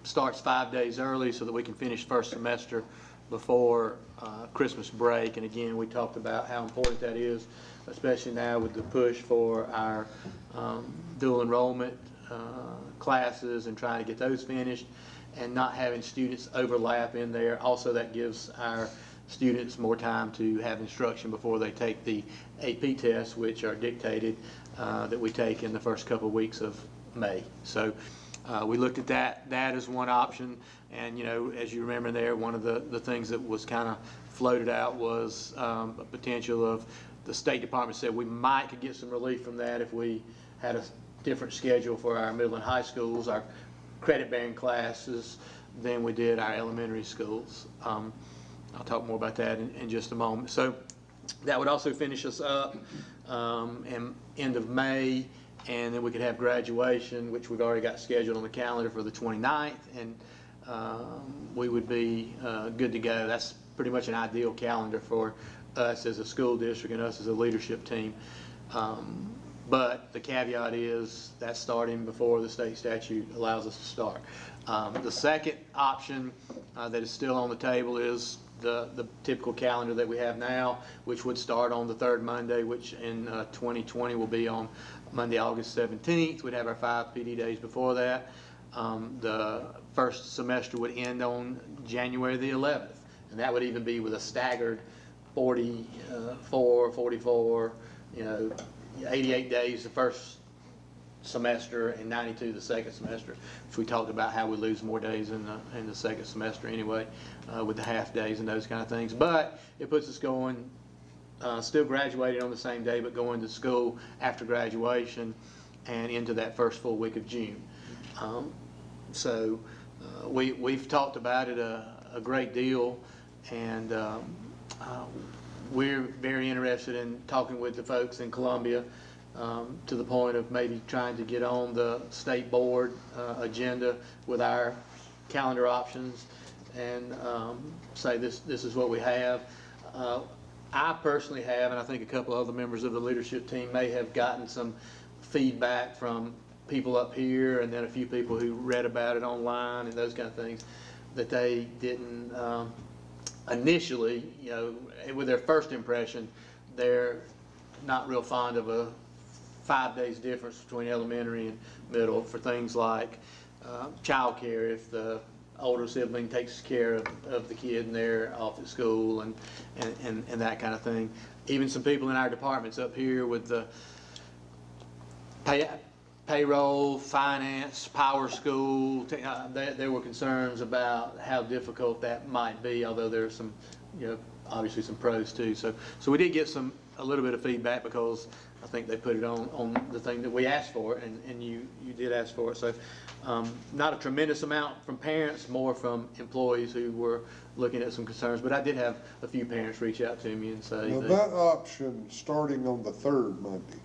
starts 5 days early so that we can finish first semester before Christmas break. And again, we talked about how important that is, especially now with the push for our dual enrollment classes and trying to get those finished and not having students overlap in there. Also, that gives our students more time to have instruction before they take the AP tests, which are dictated that we take in the first couple of weeks of May. So we looked at that as one option. And, you know, as you remember there, one of the things that was kind of floated out was a potential of the State Department said we might could get some relief from that if we had a different schedule for our middle and high schools, our credit-bearing classes, than we did our elementary schools. I'll talk more about that in just a moment. So that would also finish us up in end of May, and then we could have graduation, which we've already got scheduled on the calendar for the 29th, and we would be good to go. That's pretty much an ideal calendar for us as a school district and us as a leadership team. But the caveat is that's starting before the state statute allows us to start. The second option that is still on the table is the typical calendar that we have now, which would start on the third Monday, which in 2020 will be on Monday, August 17th. We'd have our 5 PD days before that. The first semester would end on January the 11th, and that would even be with a staggered 44, 44, 88 days the first semester and 92 the second semester, which we talked about how we lose more days in the second semester anyway, with the half days and those kind of things. But it puts us going, still graduating on the same day, but going to school after graduation and into that first full week of June. So we've talked about it a great deal, and we're very interested in talking with the folks in Columbia, to the point of maybe trying to get on the state board agenda with our calendar options and say this is what we have. I personally have, and I think a couple other members of the leadership team may have gotten some feedback from people up here and then a few people who read about it online and those kind of things, that they didn't initially, with their first impression, they're not real fond of a 5 days difference between elementary and middle for things like child care, if the older sibling takes care of the kid and they're off at school and that kind of thing. Even some people in our departments up here with the payroll, finance, power school, there were concerns about how difficult that might be, although there's some, obviously some pros too. So we did get a little bit of feedback because I think they put it on the thing that we asked for, and you did ask for it. So not a tremendous amount from parents, more from employees who were looking at some concerns. But I did have a few parents reach out to me and say that option starting on the third Monday.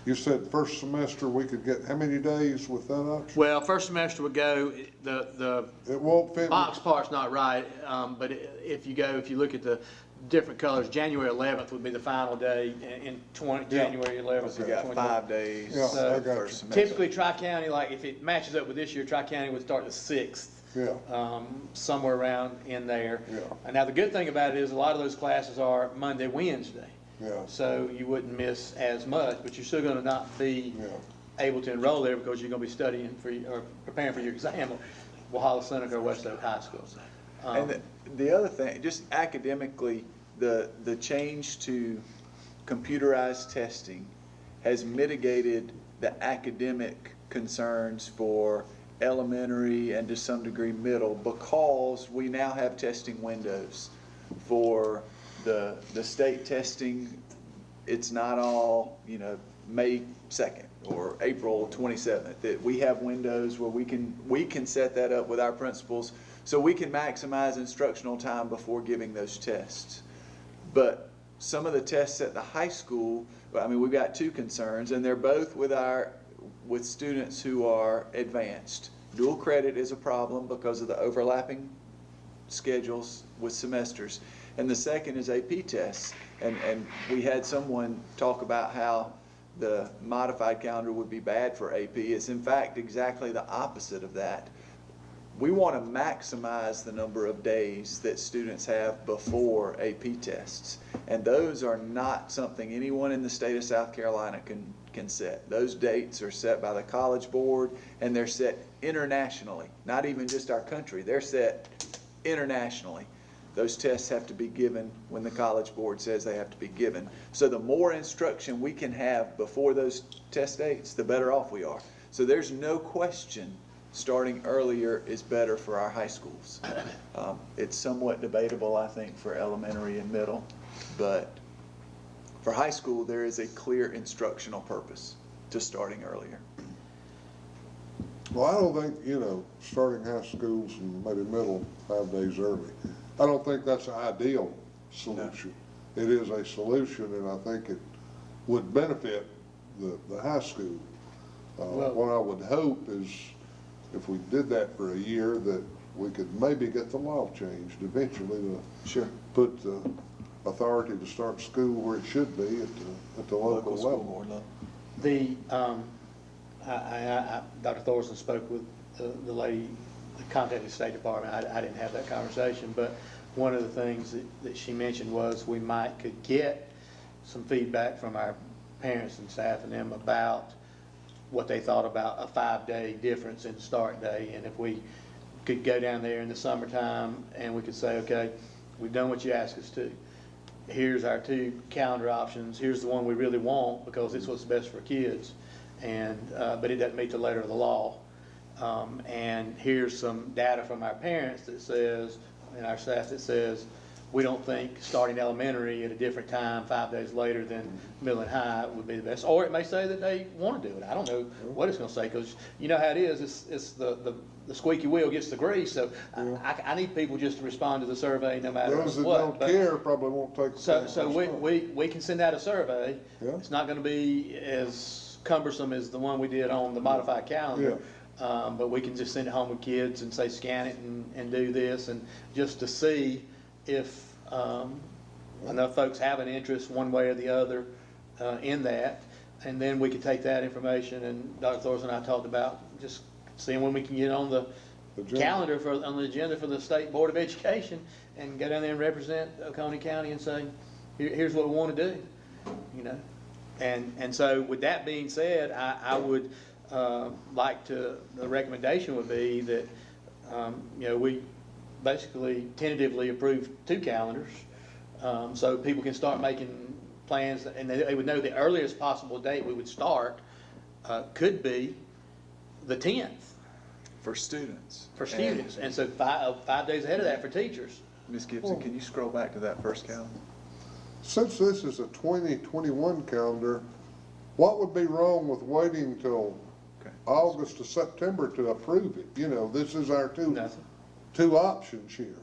You said first semester we could get how many days with that option? Well, first semester would go, it won't fit box part's not right, but if you look at the different colors, January 11th would be the final day in January 11th. So you got 5 days. Yeah, So I got you. typically Tri-County, like if it matches up with this year, Tri-County would start the 6th. Yeah. Somewhere around in there. Yeah. And now the good thing about it is a lot of those classes are Monday, Wednesday. Yeah. So you wouldn't miss as much, but you're still going to not be able to enroll there because you're going to be studying or preparing for your exam at Walhalla Seneca or West Oak High School. And the other thing, just academically, the change to computerized testing has mitigated the academic concerns for elementary and to some degree middle, because we now have testing windows for the state testing. It's not all, May 2nd or April 27th. That we have windows where we can set that up with our principals so we can maximize instructional time before giving those tests. But some of the tests at the high school, we've got two concerns, and they're both with students who are advanced. Dual credit is a problem because of the overlapping schedules with semesters. And the second is AP tests. And we had someone talk about how the modified calendar would be bad for AP. It's in fact exactly the opposite of that. We want to maximize the number of days that students have before AP tests. And those are not something anyone in the state of South Carolina can set. Those dates are set by the College Board, and they're set internationally, not even just our country. They're set internationally. Those tests have to be given when the College Board says they have to be given. So the more instruction we can have before those test dates, the better off we are. So there's no question starting earlier is better for our high schools. It's somewhat debatable, I think, for elementary and middle, but for high school, there is a clear instructional purpose to starting earlier. Well, I don't think, you know, starting high schools and maybe middle 5 days early, I don't think that's an ideal solution. No. It is a solution, and I think it would benefit the high school. What I would hope is if we did that for a year, that we could maybe get the law changed eventually to put the authority to start school where it should be at the local level. The Dr. Thorson spoke with the lady that contacted the State Department. I didn't have that conversation, but one of the things that she mentioned was we could get some feedback from our parents and staff and them about what they thought about a 5-day difference in start day, and if we could go down there in the summertime and we could say, okay, we've done what you asked us to. Here's our 2 calendar options. Here's the one we really want because it's what's best for kids, and but it doesn't meet the letter of the law. And here's some data from our parents that says, and our staff that says, we don't think starting elementary at a different time 5 days later than middle and high would be the best. Or it may say that they want to do it. I don't know what it's going to say, because you know how it is. It's the squeaky wheel gets the grease. So I need people just to respond to the survey no matter what. Those that don't care probably won't take the So we can send out a survey. Yeah. It's not going to be as cumbersome as the one we did on the modified calendar. Yeah. But we can just send it home with kids and say scan it and do this, and just to see if enough folks have an interest one way or the other in that. And then we could take that information, and Dr. Thorson and I talked about just seeing when we can get on the calendar on the agenda for the State Board of Education and go down there and represent Oconee County and say, here's what we want to do, you know. And so with that being said, I would like to, the recommendation would be that, you know, we basically tentatively approve 2 calendars, so people can start making plans, and they would know the earliest possible date we would start could be the 10th. For students. For students, and so 5 days ahead of that for teachers. Ms. Gibson, can you scroll back to that first calendar? Since this is a 2021 calendar, what would be wrong with waiting till August to September to approve it? You know, this is our two options here.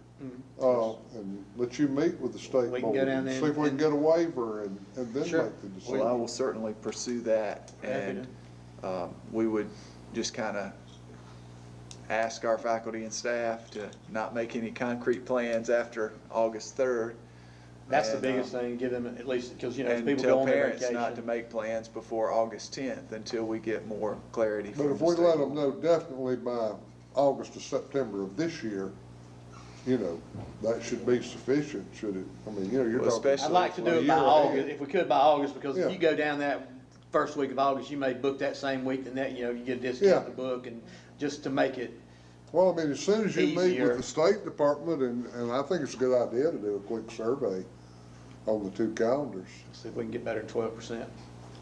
And let you meet with the state board and see if we can get a waiver and then make the decision. Well, I will certainly pursue that, and we would just kind of ask our faculty and staff to not make any concrete plans after August 3rd. That's the biggest thing, give them at least, because, you know, and people tell go on their parents vacation. not to make plans before August 10th until we get more clarity from But if we let them know definitely by August to September of this year, you know, that should be sufficient, should it? I mean, you know, you're talking. I'd like to do it by August, if we could by August, because if you go down that first week of August, you may book that same week, and that, you know, you get a discount to book, and just to make it Well, I mean, as soon as you meet easier. with the State Department, and I think it's a good idea to do a quick survey on the 2 calendars. See if we can get better than 12%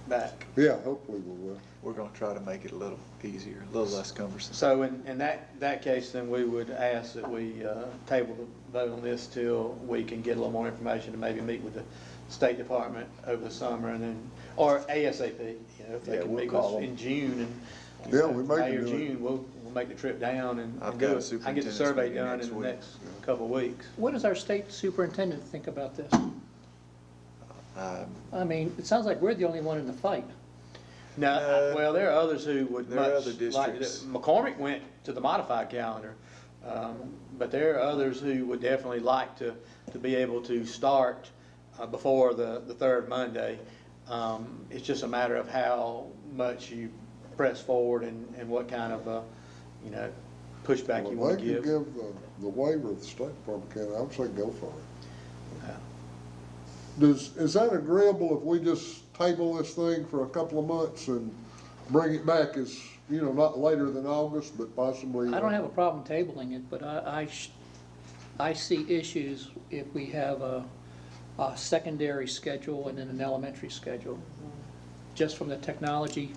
back. Yeah, hopefully we will. We're going to try to make it a little easier, a little less cumbersome. So in that case, then we would ask that we table the vote on this till we can get a little more information to maybe meet with the State Department over the summer, and then, or ASAP, you know, if they can meet with us in June, and May or June, we'll make the trip down and do it. I get the survey done in the next couple of weeks. What does our state superintendent think about this? I mean, it sounds like we're the only one in the fight. No, well, there are others who would there are much other districts. like McCormick went to the modified calendar, but there are others who would definitely like to be able to start before the 3rd Monday. It's just a matter of how much you press forward and what kind of, you know, pushback you Well, want to they could give. give the waiver of the State Department can, I would say go for it. Is that agreeable if we just table this thing for a couple of months and bring it back as, you know, not later than August, but possibly? I don't have a problem tabling it, but I see issues if we have a secondary schedule and then an elementary schedule. Just from the technology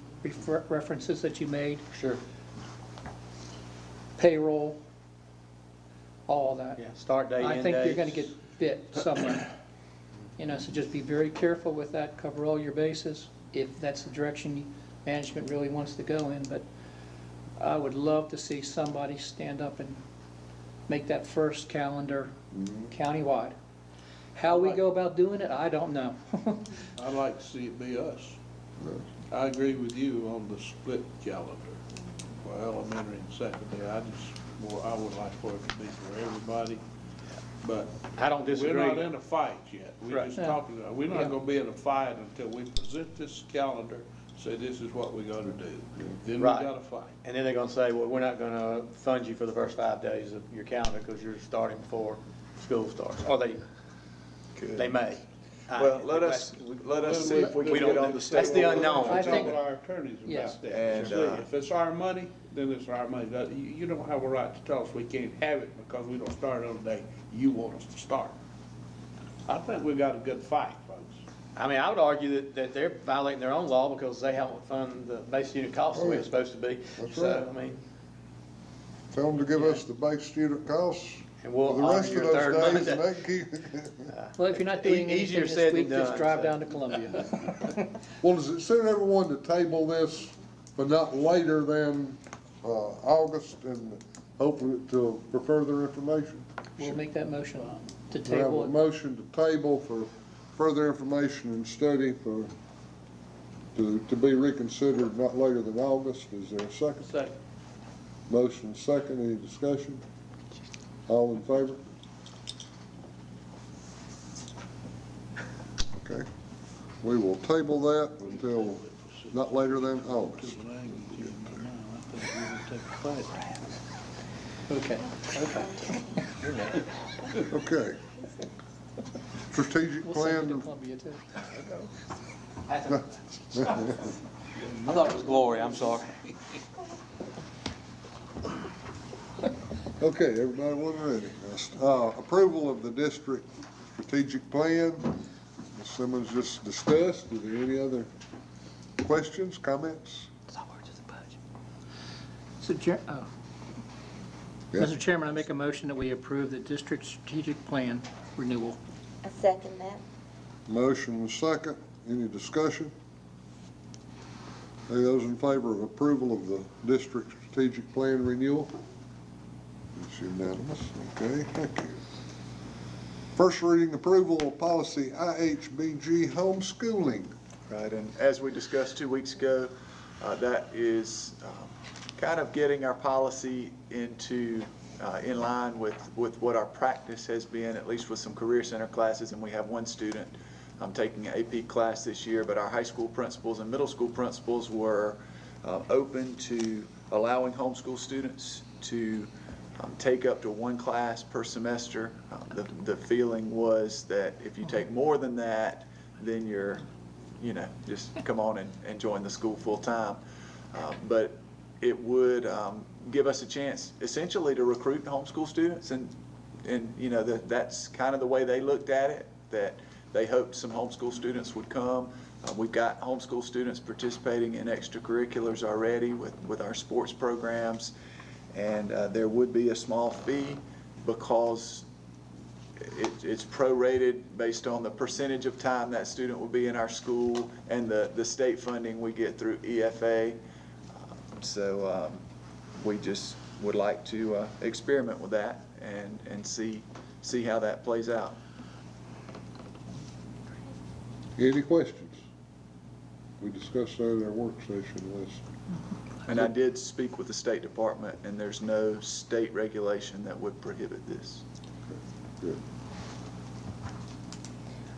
references that you made. Sure. Payroll, all that. Yeah, start date, I end think you're dates. gonna get bit somewhere. You know, so just be very careful with that, cover all your bases, if that's the direction management really wants to go in, but I would love to see somebody stand up and make that first calendar countywide. How we go about doing it, I don't know. I'd like to see it be us. I agree with you on the split calendar for elementary and secondary. I would like for it to be for everybody, but I don't disagree. we're not in a fight yet. We're Right. just talking, we're not gonna be in a fight until we present this calendar, say this is what we're gonna do. Then we Right. gotta fight. And then they're gonna say, well, we're not gonna fund you for the first 5 days of your calendar because you're starting before school starts. Or they may. Well, let us see if we can get on the state. That's the unknown. We'll talk with our attorneys Yes. about that. And, See, if it's our money, then it's our money. You don't have a right to tell us we can't have it because we don't start on the day you want us to start. I think we got a good fight, folks. I mean, I would argue that they're violating their own law because they haven't funded the base unit cost the way it's supposed to be. That's So, right. I mean, Tell them to give us the base student costs and for we'll the honor rest of your those third days, Monday. and they can keep. Well, if you're not doing Easier anything said this week, than just done, drive so. down to Columbia. Well, does it suit everyone to table this, but not later than, August, and hopefully for further information? We'll make that motion to We have table a it. motion to table for further information and study to be reconsidered not later than August. Is there a second? Second. Motion second, any discussion? All in favor? Okay. We will table that until not later than August. Okay. Okay. Strategic We'll send you to plan. Columbia too. I thought it was Glory, I'm sorry. Okay, everybody was ready. Approval of the district strategic plan. Ms. Simmons just discussed. Are there any other questions, comments? So, Yes. Mr. Chairman, I make a motion that we approve the district strategic plan renewal. I second that. Motion and second. Any discussion? Any those in favor of approval of the district strategic plan renewal? It's unanimous. Okay, thank you. First reading approval of policy IHBG homeschooling. Right, and as we discussed 2 weeks ago, that is kind of getting our policy into, in line with what our practice has been, at least with some Career Center classes, and we have one student taking an AP class this year, but our high school principals and middle school principals were open to allowing homeschool students to take up to one class per semester. The feeling was that if you take more than that, then you're, just come on and join the school full time. But it would give us a chance essentially to recruit homeschool students, and that's kind of the way they looked at it, that they hoped some homeschool students would come. We've got homeschool students participating in extracurriculars already with our sports programs, and there would be a small fee because it's prorated based on the percentage of time that student will be in our school and the state funding we get through EFA. So we just would like to experiment with that and see how that plays out. Any questions? We discussed that at our work session last. And I did speak with the State Department, and there's no state regulation that would prohibit this. Good.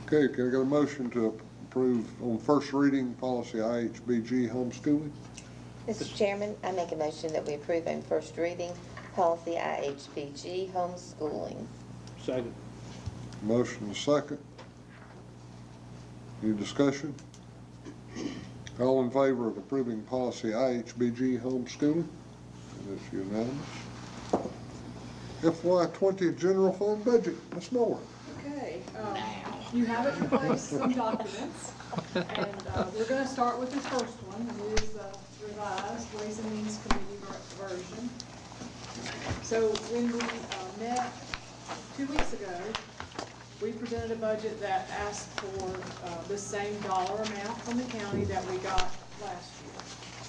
Okay, can I get a motion to approve on first reading policy IHBG homeschooling. Mr. Chairman, I make a motion that we approve on first reading policy IHBG homeschooling. Second. Motion is second. Any discussion? All in favor of approving policy IHBG homeschooling? It is unanimous. FY20 general fund budget, Ms. Moore. Okay, you have at your place some documents, and we're going to start with this first one. It is the revised Ways and Means Committee version. So when we met 2 weeks ago, we presented a budget that asked for the same dollar amount from the county that we got last year.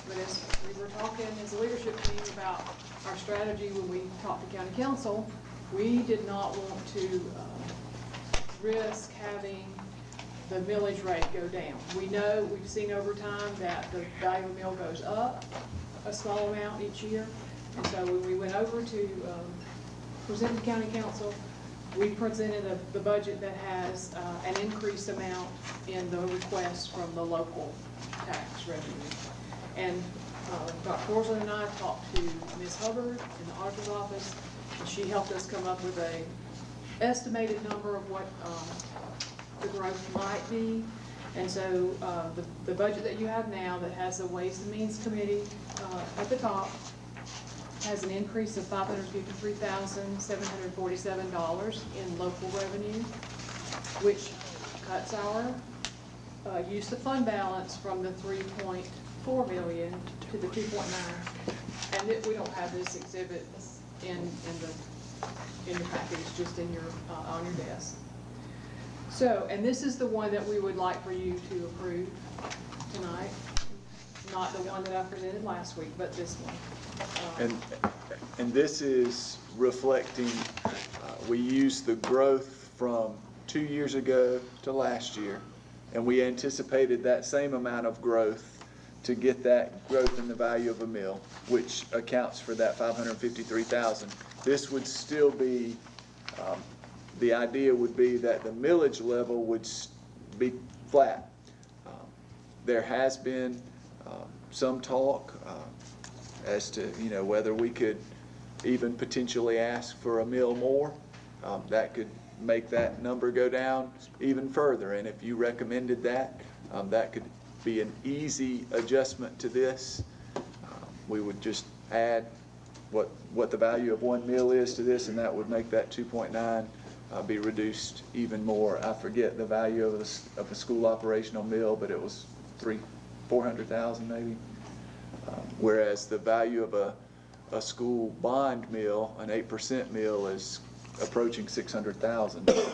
But as we were talking as a leadership team about our strategy when we talked to county council, we did not want to risk having the millage rate go down. We know, we've seen over time that the value of a mill goes up a small amount each year. And so when we went over to present to county council, we presented the budget that has an increased amount in the request from the local tax revenue. And Dr. Horsley and I talked to Ms. Hubbard in the auditor's office, and she helped us come up with a estimated number of what the growth might be. And so the budget that you have now that has the Ways and Means Committee at the top has an increase of $553,747 in local revenue, which cuts our use of fund balance from the 3.4 million to the 2.9. And we don't have this exhibit in the package, just in your on your desk. So, and this is the one that we would like for you to approve tonight, not the one that I presented last week, but this one. And this is reflecting, we used the growth from 2 years ago to last year, and we anticipated that same amount of growth to get that growth in the value of a mill, which accounts for that $553,000. This would still be, the idea would be that the millage level would be flat. There has been some talk as to, whether we could even potentially ask for a mill more. That could make that number go down even further. And if you recommended that, that could be an easy adjustment to this. We would just add what the value of 1 mill is to this, and that would make that 2.9 be reduced even more. I forget the value of a school operational mill, but it was $400,000 maybe. Whereas the value of a school bond mill, an 8% mill, is approaching $600,000.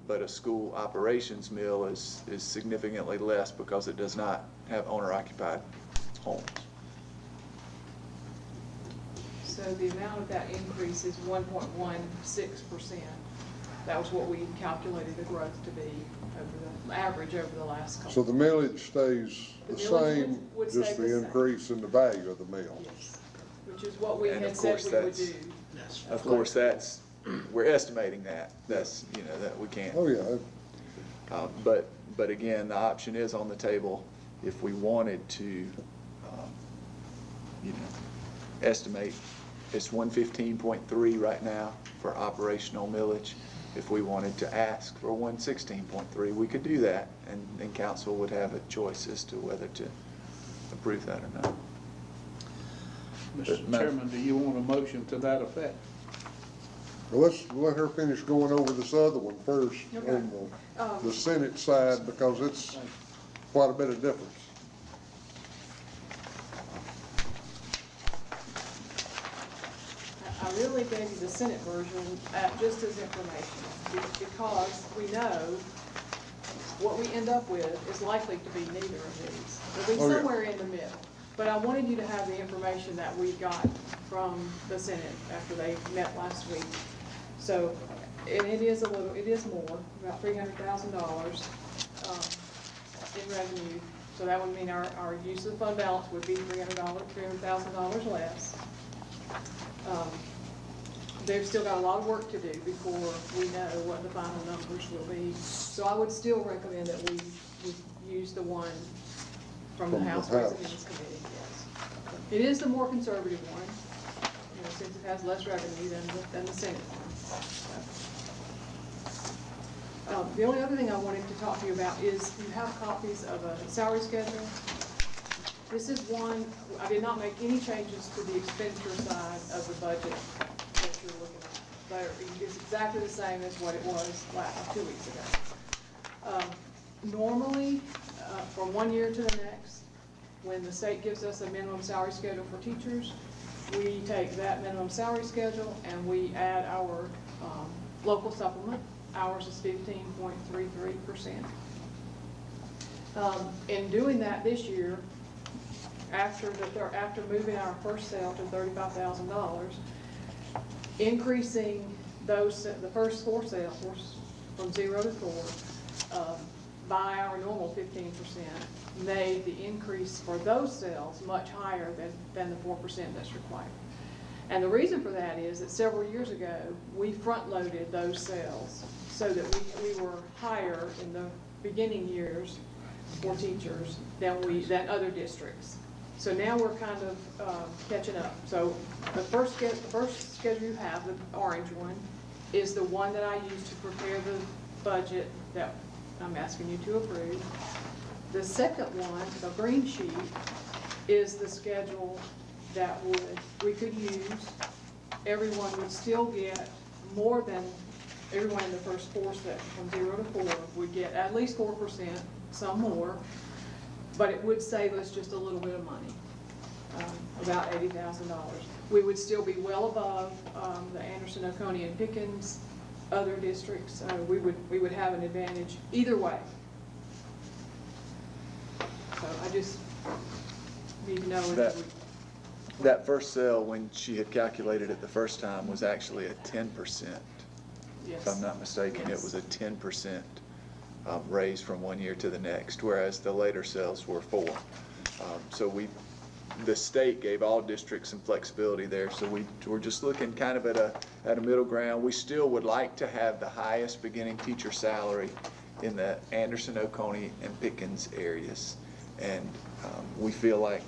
But a school operations mill is significantly less because it does not have owner-occupied homes. So the amount of that increase is 1.16%. That was what we calculated the growth to be over the average over the last couple. So the millage stays the same, would just stay the the same. increase in the value of the mill. Yes, which is what we And had of said course we would do. Of course, we're estimating that. That's, that we can't. Oh, yeah. But again, the option is on the table if we wanted to, estimate. It's 115.3 right now for operational millage. If we wanted to ask for 116.3, we could do that, and council would have a choice as to whether to approve that or not. Mr. Chairman, do you want a motion to that effect? Well, let's let her finish going over this other one first on the Senate side, because it's quite a bit of difference. I really gave you the Senate version just as information, because we know what we end up with is likely to be neither of these. It'll be somewhere in the middle. But I wanted you to have the information that we got from the Senate after they met last week. So, and it is more, about $300,000 in revenue. So that would mean our use of fund balance would be $300,000 less. they've still got a lot of work to do before we know what the final numbers will be. So I would still recommend that we use the one from the House Ways and Means Committee, yes. It is the more conservative one, since it has less revenue than the Senate one. The only other thing I wanted to talk to you about is you have copies of a salary schedule. This is one, I did not make any changes to the expenditure side of the budget that you're looking at. But it's exactly the same as what it was 2 weeks ago. Normally, from one year to the next, when the state gives us a minimum salary schedule for teachers, we take that minimum salary schedule and we add our local supplement. Ours is 15.33%. In doing that this year, after moving our first sale to $35,000, increasing the first 4 sales from 0 to 4 by our normal 15% made the increase for those sales much higher than the 4% that's required. And the reason for that is that several years ago, we front-loaded those sales so that we were higher in the beginning years for teachers than other districts. So now we're kind of catching up. So the first schedule you have, the orange one, is the one that I use to prepare the budget that I'm asking you to approve. The second one, the green sheet, is the schedule that we could use. Everyone would still get more than everyone in the first 4 steps, from 0 to 4, would get at least 4%, some more, but it would save us just a little bit of money, about $80,000. We would still be well above the Anderson, Oconee, and Pickens other districts. We would have an advantage either way. So I just need to know that first sale, when she had calculated it the first time, was actually a 10%. Yes. If I'm not mistaken, Yes. it was a 10% raise from one year to the next, whereas the later sales were 4. So the state gave all districts some flexibility there, so we're just looking kind of at a middle ground. We still would like to have the highest beginning teacher salary in the Anderson, Oconee, and Pickens areas, and we feel like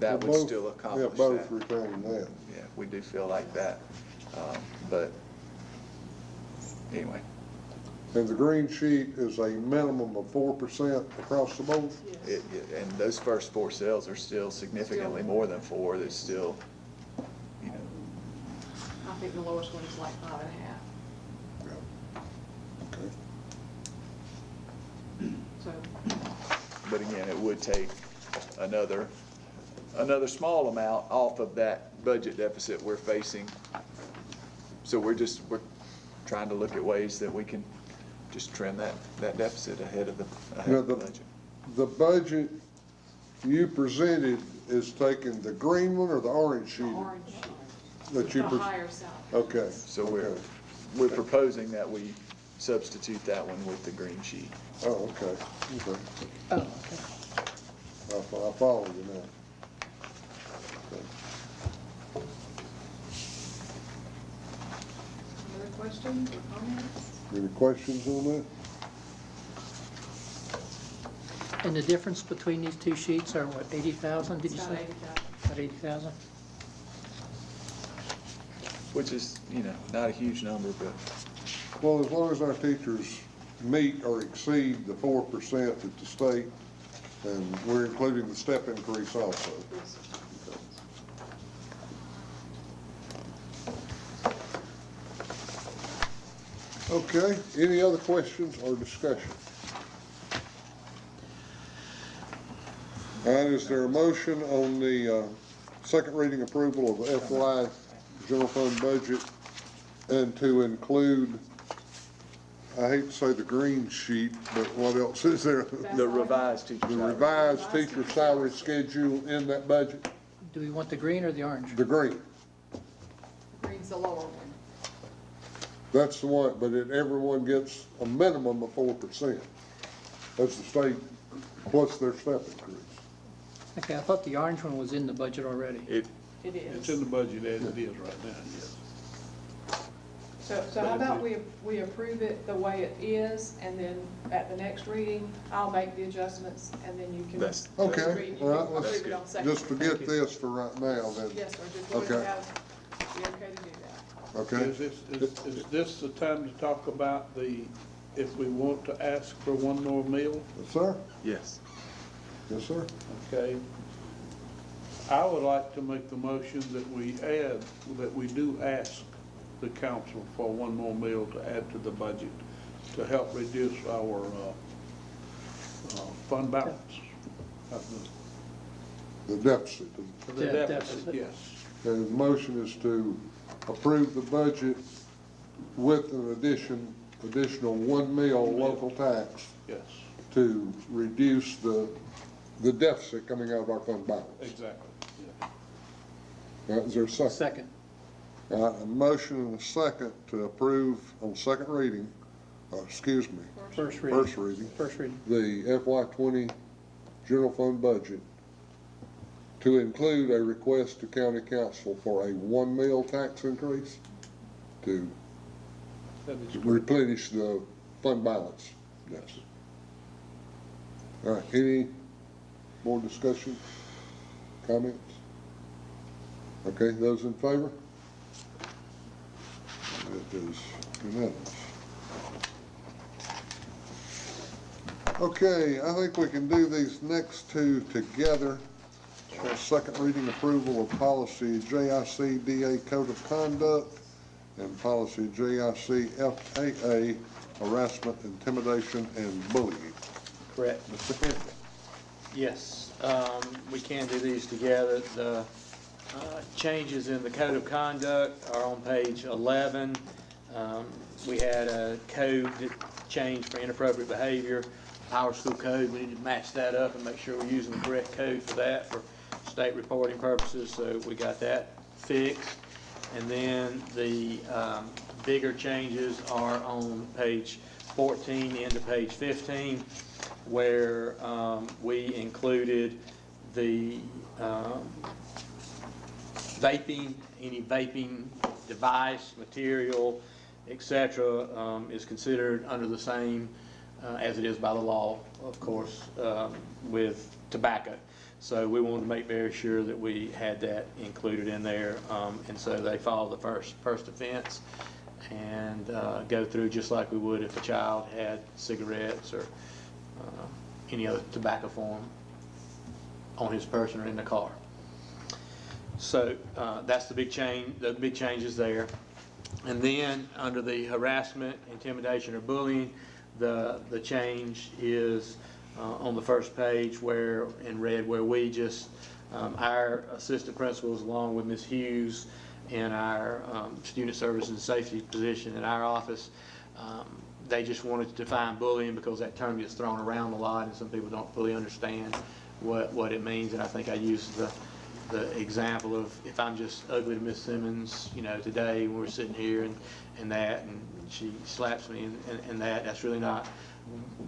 that would still accomplish that. Both retain that. Yeah, we do feel like that, but anyway. And the green sheet is a minimum of 4% across the board? Yes. And those first 4 sales are still significantly more than 4. There's still, I think the lowest one is like 5.5. Okay. So, but again, it would take another small amount off of that budget deficit we're facing. So we're trying to look at ways that we can just trim that deficit ahead of the budget. The budget you presented is taking the green one or the orange sheet? orange That sheet, you the higher salary. Okay. So we're proposing that we substitute that one with the green sheet. Oh, okay. Okay. Oh, okay. I follow you now. Okay. Other questions or comments? Any questions on that? And the difference between these 2 sheets are what, 80,000, did you About say? 80,000. About 80,000? Which is, not a huge number, but Well, as long as our teachers meet or exceed the 4% at the state, and we're including the step increase also. Yes. Okay, any other questions or discussion? All right, is there a motion on the second reading approval of the FY general fund budget and to include, I hate to say the green sheet, but what else is there? the revised teacher The salary. revised teacher salary schedule in that budget? Do we want the green or the orange? The green. Green's the lower one. That's the one, but everyone gets a minimum of 4%. That's the state plus their step increase. Okay, I thought the orange one was in the budget already. It is. It's in the budget as it is right now, yes. So how about we approve it the way it is, and then at the next reading, I'll make the adjustments, and then you can. That's- Okay, all right, Approve let's it on second. just forget this for right now then. Yes, sir, just go ahead and Okay. have, be okay to do that. Okay. Is this the time to talk about if we want to ask for one more meal? Yes, sir. Yes. Yes, sir. Okay. I would like to make the motion that we do ask the council for one more meal to add to the budget to help reduce our fund balance. The deficit. The deficit, yes. And the motion is to approve the budget with an additional 1 mil local tax. Yes. To reduce the deficit coming out of our fund balance. Exactly. All right, is there a second? Second. All right, a motion and a second to approve on second reading, excuse me. First reading. First reading. The FY20 general fund budget to include a request to county council for a 1 mil tax increase to replenish the fund balance. Yes. All right, any more discussion, comments? Okay, those in favor? It is unanimous. Okay, I think we can do these next two together. Second reading approval of policy JIC DA Code of Conduct and policy JIC FAA harassment, intimidation, and bullying. Correct. Mr. Henry. Yes, we can do these together. The changes in the code of conduct are on page 11. We had a code that changed for inappropriate behavior. Our school code, we need to match that up and make sure we're using the correct code for that for state reporting purposes, so we got that fixed. And then the bigger changes are on page 14 into page 15, where we included the vaping, any vaping device, material, etc., is considered under the same as it is by the law, of course, with tobacco. So we wanted to make very sure that we had that included in there, and so they follow the first offense and go through just like we would if a child had cigarettes or any other tobacco form on his person or in the car. So that's the big changes there. And then under the harassment, intimidation, or bullying, the change is on the first page where, in red, where we just, our assistant principals along with Ms. Hughes and our student services and safety position in our office, they just wanted to define bullying because that term gets thrown around a lot and some people don't fully understand what it means. And I think I used the example of if I'm just ugly to Miss Simmons, you know, today when we're sitting here and that, and she slaps me and that's really not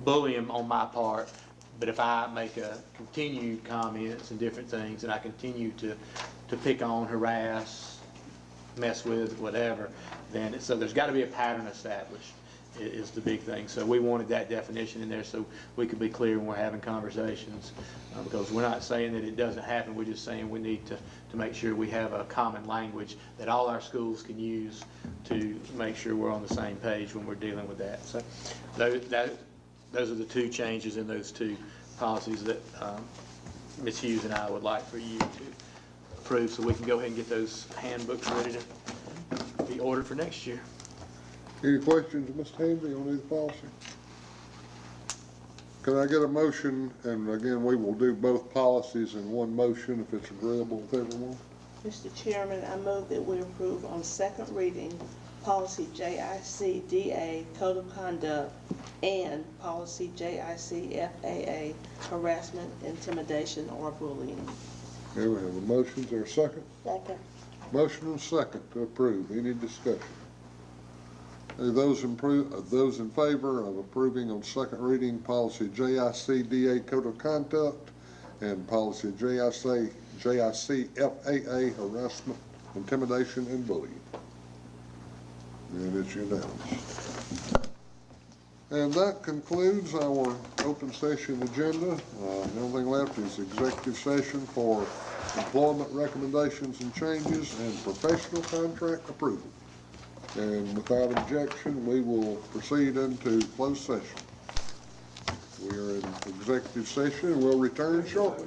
bullying on my part. But if I make a continued comments and different things and I continue to pick on, harass, mess with, whatever, then so there's got to be a pattern established is the big thing. So we wanted that definition in there so we could be clear when we're having conversations, because we're not saying that it doesn't happen, we're just saying we need to make sure we have a common language that all our schools can use to make sure we're on the same page when we're dealing with that. So those are the two changes in those two policies that Ms. Hughes and I would like for you to approve, so we can go ahead and get those handbooks ready to be ordered for next year. Any questions, Mr. Henry, on either policy? Can I get a motion, and again, we will do both policies in one motion if it's agreeable with everyone? Mr. Chairman, I move that we approve on second reading policy JIC DA Code of Conduct and policy JIC FAA harassment, intimidation, or bullying. Okay, we have a motion. Is there a second? Second. Motion and second to approve. Any discussion? Those in favor of approving on second reading policy JIC DA Code of Conduct and policy JIC FAA harassment, intimidation, and bullying. And it's unanimous. And that concludes our open session agenda. The only thing left is executive session for employment recommendations and changes and professional contract approval. And without objection, we will proceed into closed session. We are in executive session and we'll return shortly.